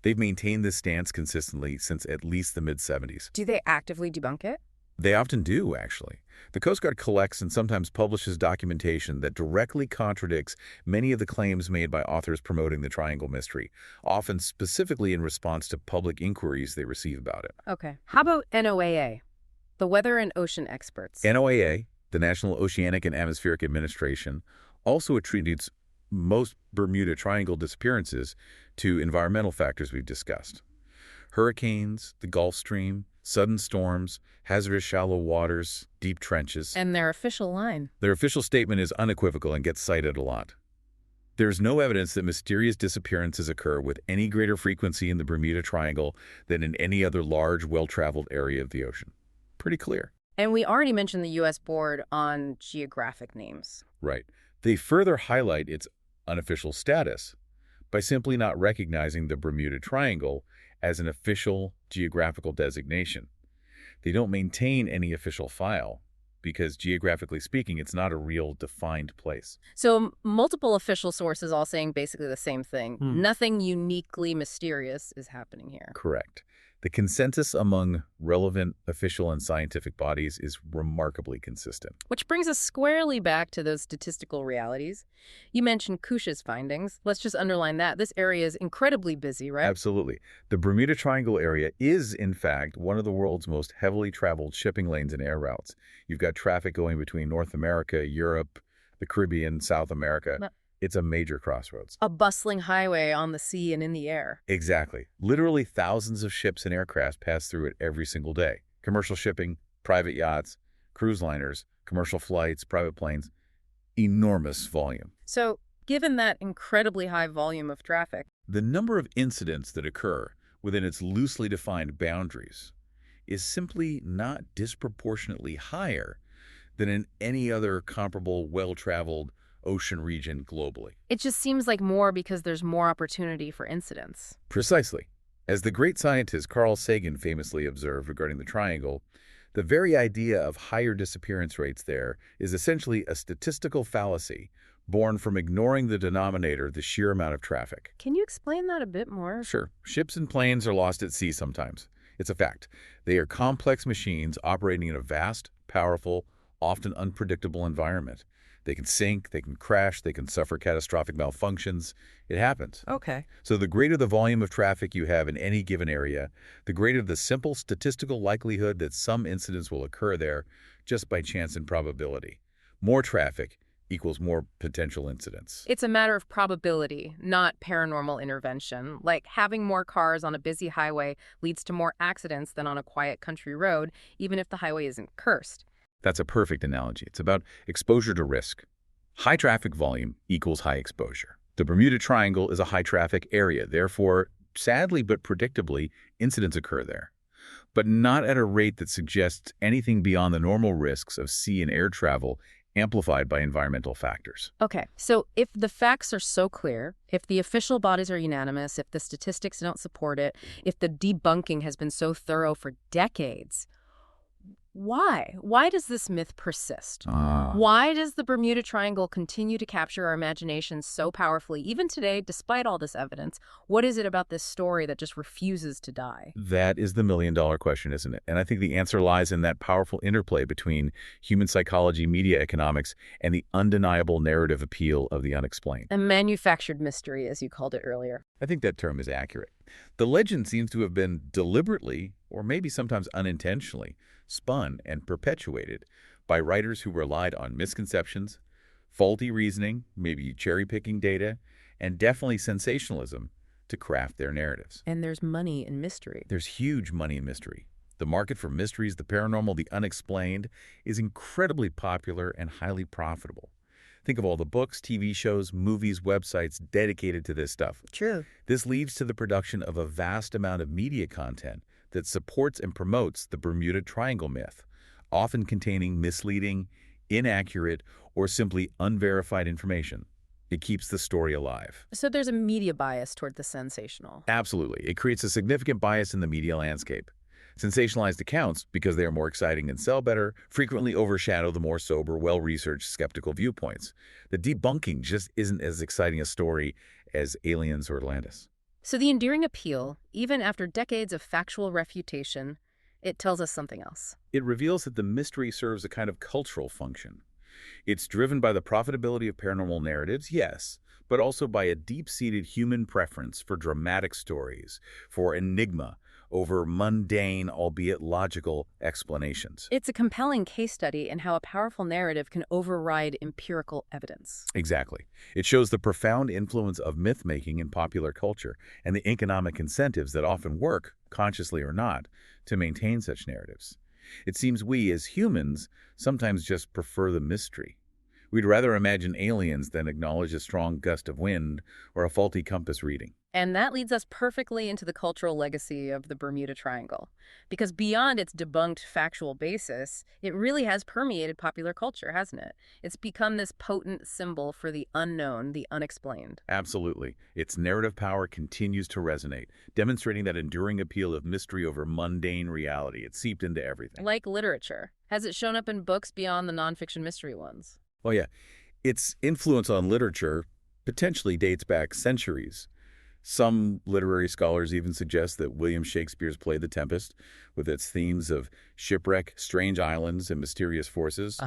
They've maintained this stance consistently since at least the mid-70s. Do they actively debunk it? They often do, actually. The Coast Guard collects and sometimes publishes documentation that directly contradicts many of the claims made by authors promoting the Triangle mystery, often specifically in response to public inquiries they receive about it. Okay. How about NOAA, the weather and ocean experts? NOAA, the National Oceanic and Atmospheric Administration, also attributes most Bermuda Triangle disappearances to environmental factors we've discussed. Hurricanes, the Gulf Stream, sudden storms, hazardous shallow waters, deep trenches. And their official line. Their official statement is unequivocal and gets cited a lot. There's no evidence that mysterious disappearances occur with any greater frequency in the Bermuda Triangle than in any other large, well-traveled area of the ocean. Pretty clear. And we already mentioned the U.S. Board on Geographic Names. Right. They further highlight its unofficial status by simply not recognizing the Bermuda Triangle as an official geographical designation. They don't maintain any official file because, geographically speaking, it's not a real defined place. So multiple official sources all saying basically the same thing. Hmm. Nothing uniquely mysterious is happening here. Correct. The consensus among relevant official and scientific bodies is remarkably consistent. Which brings us squarely back to those statistical realities. You mentioned Kusha's findings. Let's just underline that. This area is incredibly busy, right? Absolutely. The Bermuda Triangle area is, in fact, one of the world's most heavily traveled shipping lanes and air routes. You've got traffic going between North America, Europe, the Caribbean, South America. No. It's a major crossroads. A bustling highway on the sea and in the air. Exactly. Literally thousands of ships and aircraft pass through it every single day. Commercial shipping, private yachts, cruise liners, commercial flights, private planes. Enormous volume. So, given that incredibly high volume of traffic, the number of incidents that occur within its loosely defined boundaries is simply not disproportionately higher than in any other comparable, well-traveled ocean region globally. It just seems like more because there's more opportunity for incidents. Precisely. As the great scientist Carl Sagan famously observed regarding the triangle, the very idea of higher disappearance rates there is essentially a statistical fallacy born from ignoring the denominator, the sheer amount of traffic. Can you explain that a bit more? Sure, ships and planes are lost at sea sometimes. It's a fact. They are complex machines operating in a vast, powerful, often unpredictable environment. They can sink, they can crash, they can suffer catastrophic malfunctions. It happens. Okay. So the greater the volume of traffic you have in any given area, the greater the simple statistical likelihood that some incidents will occur there just by chance and probability. More traffic equals more potential incidents. It's a matter of probability, not paranormal intervention. Like having more cars on a busy highway leads to more accidents than on a quiet country road, even if the highway isn't cursed. That's a perfect analogy. It's about exposure to risk. High traffic volume equals high exposure. The Bermuda Triangle is a high traffic area. Therefore, sadly but predictably, incidents occur there. But not at a rate that suggests anything beyond the normal risks of sea and air travel amplified by environmental factors. Okay, so if the facts are so clear, if the official bodies are unanimous, if the statistics don't support it, if the debunking has been so thorough for decades, why? Why does this myth persist? Why does the Bermuda Triangle continue to capture our imaginations so powerfully, even today, despite all this evidence? What is it about this story that just refuses to die? That is the million-dollar question, isn't it? And I think the answer lies in that powerful interplay between human psychology, media economics, and the undeniable narrative appeal of the unexplained. A manufactured mystery, as you called it earlier. I think that term is accurate. The legend seems to have been deliberately, or maybe sometimes unintentionally, spun and perpetuated by writers who relied on misconceptions, faulty reasoning, maybe cherry-picking data, and definitely sensationalism to craft their narratives. And there's money in mystery. There's huge money in mystery. The market for mysteries, the paranormal, the unexplained is incredibly popular and highly profitable. Think of all the books, TV shows, movies, websites dedicated to this stuff. True. This leads to the production of a vast amount of media content that supports and promotes the Bermuda Triangle myth, often containing misleading, inaccurate, or simply unverified information. It keeps the story alive. So there's a media bias toward the sensational. Absolutely. It creates a significant bias in the media landscape. Sensationalized accounts, because they are more exciting and sell better, frequently overshadow the more sober, well-researched, skeptical viewpoints. The debunking just isn't as exciting a story as Aliens or Atlantis. So the enduring appeal, even after decades of factual refutation, it tells us something else. It reveals that the mystery serves a kind of cultural function. It's driven by the profitability of paranormal narratives, yes, but also by a deep-seated human preference for dramatic stories, for enigma, over mundane, albeit logical, explanations. It's a compelling case study in how a powerful narrative can override empirical evidence. Exactly. It shows the profound influence of myth-making in popular culture and the economic incentives that often work, consciously or not, to maintain such narratives. It seems we, as humans, sometimes just prefer the mystery. We'd rather imagine aliens than acknowledge a strong gust of wind or a faulty compass reading. And that leads us perfectly into the cultural legacy of the Bermuda Triangle. Because beyond its debunked factual basis, it really has permeated popular culture, hasn't it? It's become this potent symbol for the unknown, the unexplained. Absolutely. Its narrative power continues to resonate, demonstrating that enduring appeal of mystery over mundane reality. It's seeped into everything. Like literature. Has it shown up in books beyond the nonfiction mystery ones? Oh yeah. Its influence on literature potentially dates back centuries. Some literary scholars even suggest that William Shakespeare's play The Tempest, with its themes of shipwreck, strange islands, and mysterious forces,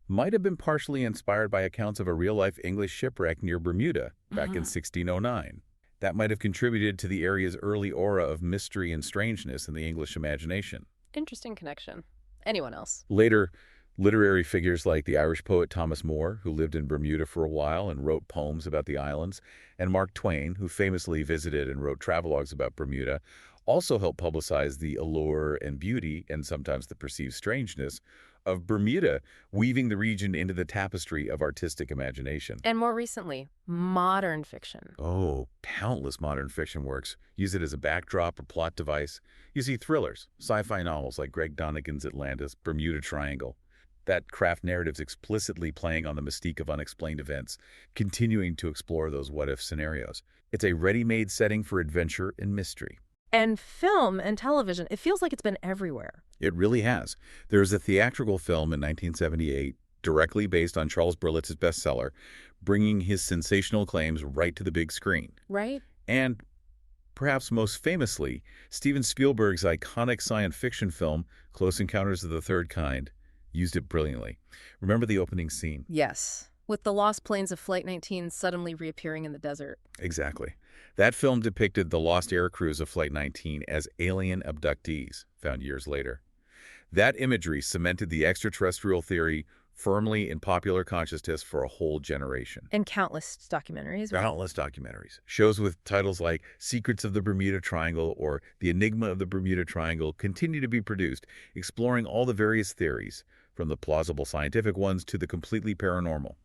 might have been partially inspired by accounts of a real-life English shipwreck near Bermuda back in 1609. That might have contributed to the area's early aura of mystery and strangeness in the English imagination. Interesting connection. Anyone else? Later, literary figures like the Irish poet Thomas Moore, who lived in Bermuda for a while and wrote poems about the islands, and Mark Twain, who famously visited and wrote travelogues about Bermuda, also helped publicize the allure and beauty, and sometimes the perceived strangeness, of Bermuda, weaving the region into the tapestry of artistic imagination. And more recently, modern fiction. Oh, countless modern fiction works use it as a backdrop or plot device. You see thrillers, sci-fi novels like Greg Donegan's Atlantis, Bermuda Triangle, That craft narrative's explicitly playing on the mystique of unexplained events, continuing to explore those what-if scenarios. It's a ready-made setting for adventure and mystery. And film and television, it feels like it's been everywhere. It really has. There's a theatrical film in 1978, directly based on Charles Berlitz's bestseller, bringing his sensational claims right to the big screen. Right? And perhaps most famously, Steven Spielberg's iconic science fiction film, Close Encounters of the Third Kind, used it brilliantly. Remember the opening scene? Yes. With the lost planes of Flight 19 suddenly reappearing in the desert. Exactly. That film depicted the lost air crews of Flight 19 as alien abductees, found years later. That imagery cemented the extraterrestrial theory firmly in popular consciousness for a whole generation. And countless documentaries. Countless documentaries. Shows with titles like Secrets of the Bermuda Triangle or The Enigma of the Bermuda Triangle continue to be produced, exploring all the various theories, from the plausible scientific ones to the completely paranormal.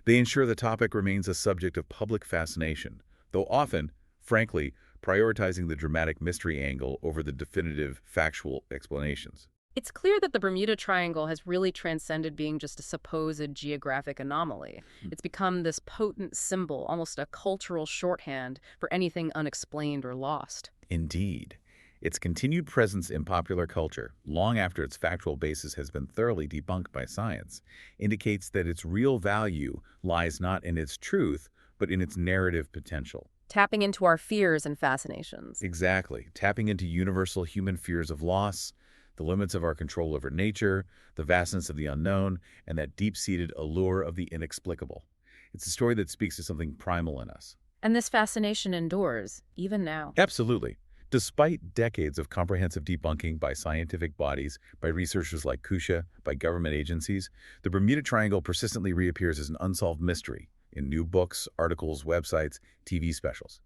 They ensure the topic remains a subject of public fascination, though often, frankly, prioritizing the dramatic mystery angle over the definitive, factual explanations. It's clear that the Bermuda Triangle has really transcended being just a supposed geographic anomaly. It's become this potent symbol, almost a cultural shorthand for anything unexplained or lost. Indeed. Its continued presence in popular culture, long after its factual basis has been thoroughly debunked by science, indicates that its real value lies not in its truth, but in its narrative potential. Tapping into our fears and fascinations. Exactly. Tapping into universal human fears of loss, the limits of our control over nature, the vastness of the unknown, and that deep-seated allure of the inexplicable. It's a story that speaks to something primal in us. And this fascination endures, even now. Absolutely. Despite decades of comprehensive debunking by scientific bodies, by researchers like Kusha, by government agencies, the Bermuda Triangle persistently reappears as an unsolved mystery in new books, articles, websites, TV specials,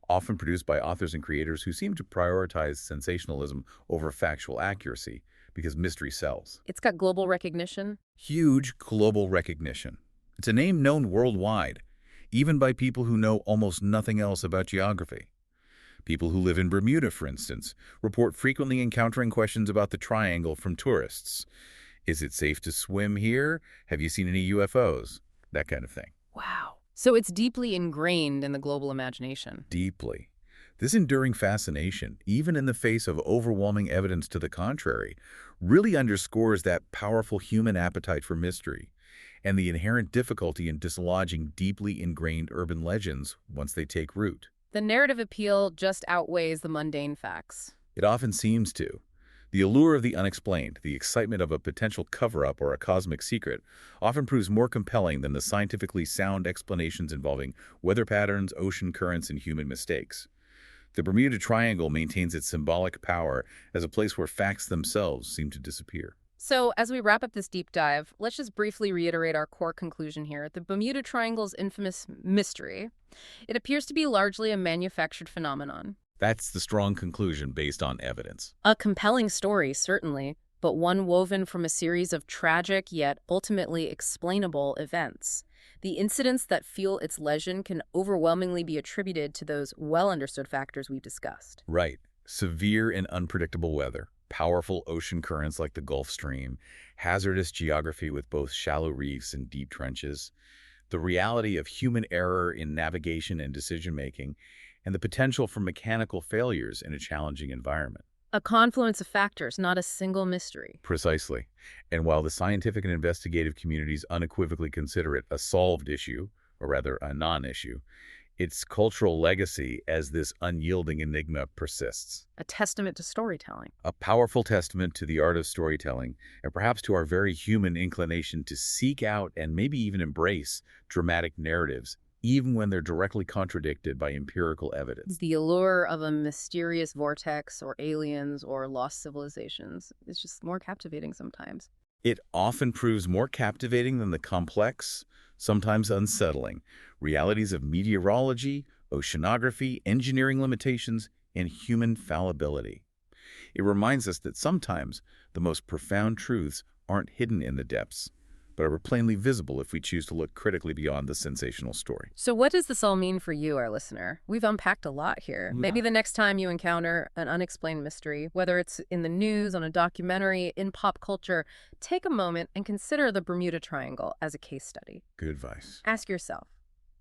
often produced by authors and creators who seem to prioritize sensationalism over factual accuracy because mystery sells. It's got global recognition. Huge global recognition. It's a name known worldwide, even by people who know almost nothing else about geography. People who live in Bermuda, for instance, report frequently encountering questions about the triangle from tourists. Is it safe to swim here? Have you seen any UFOs? That kind of thing. Wow. So it's deeply ingrained in the global imagination. Deeply. This enduring fascination, even in the face of overwhelming evidence to the contrary, really underscores that powerful human appetite for mystery and the inherent difficulty in dislodging deeply ingrained urban legends once they take root. The narrative appeal just outweighs the mundane facts. It often seems to. The allure of the unexplained, the excitement of a potential cover-up or a cosmic secret, often proves more compelling than the scientifically sound explanations involving weather patterns, ocean currents, and human mistakes. The Bermuda Triangle maintains its symbolic power as a place where facts themselves seem to disappear. So, as we wrap up this deep dive, let's just briefly reiterate our core conclusion here. The Bermuda Triangle's infamous mystery, it appears to be largely a manufactured phenomenon. That's the strong conclusion based on evidence. A compelling story, certainly, but one woven from a series of tragic yet ultimately explainable events. The incidents that fuel its legend can overwhelmingly be attributed to those well-understood factors we've discussed. Right. Severe and unpredictable weather, powerful ocean currents like the Gulf Stream, hazardous geography with both shallow reefs and deep trenches, the reality of human error in navigation and decision-making, and the potential for mechanical failures in a challenging environment. A confluence of factors, not a single mystery. Precisely. And while the scientific and investigative communities unequivocally consider it a solved issue, or rather a non-issue, its cultural legacy as this unyielding enigma persists. A testament to storytelling. A powerful testament to the art of storytelling, and perhaps to our very human inclination to seek out and maybe even embrace dramatic narratives, even when they're directly contradicted by empirical evidence. The allure of a mysterious vortex or aliens or lost civilizations is just more captivating sometimes. It often proves more captivating than the complex, sometimes unsettling, realities of meteorology, oceanography, engineering limitations, and human fallibility. It reminds us that sometimes the most profound truths aren't hidden in the depths, but are plainly visible if we choose to look critically beyond the sensational story. So what does this all mean for you, our listener? We've unpacked a lot here. Maybe the next time you encounter an unexplained mystery, whether it's in the news, on a documentary, in pop culture, take a moment and consider the Bermuda Triangle as a case study. Good advice. Ask yourself,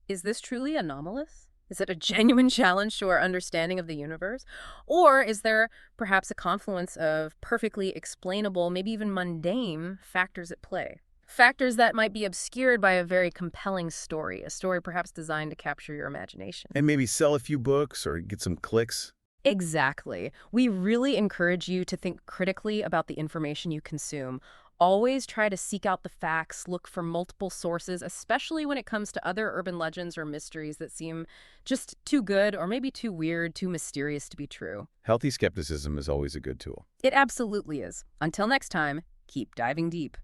is this truly anomalous? Is it a genuine challenge to our understanding of the universe? Or is there perhaps a confluence of perfectly explainable, maybe even mundane factors at play? Factors that might be obscured by a very compelling story, a story perhaps designed to capture your imagination. And maybe sell a few books or get some clicks. Exactly. We really encourage you to think critically about the information you consume. Always try to seek out the facts, look for multiple sources, especially when it comes to other urban legends or mysteries that seem just too good or maybe too weird, too mysterious to be true. Healthy skepticism is always a good tool. It absolutely is. Until next time, keep diving deep.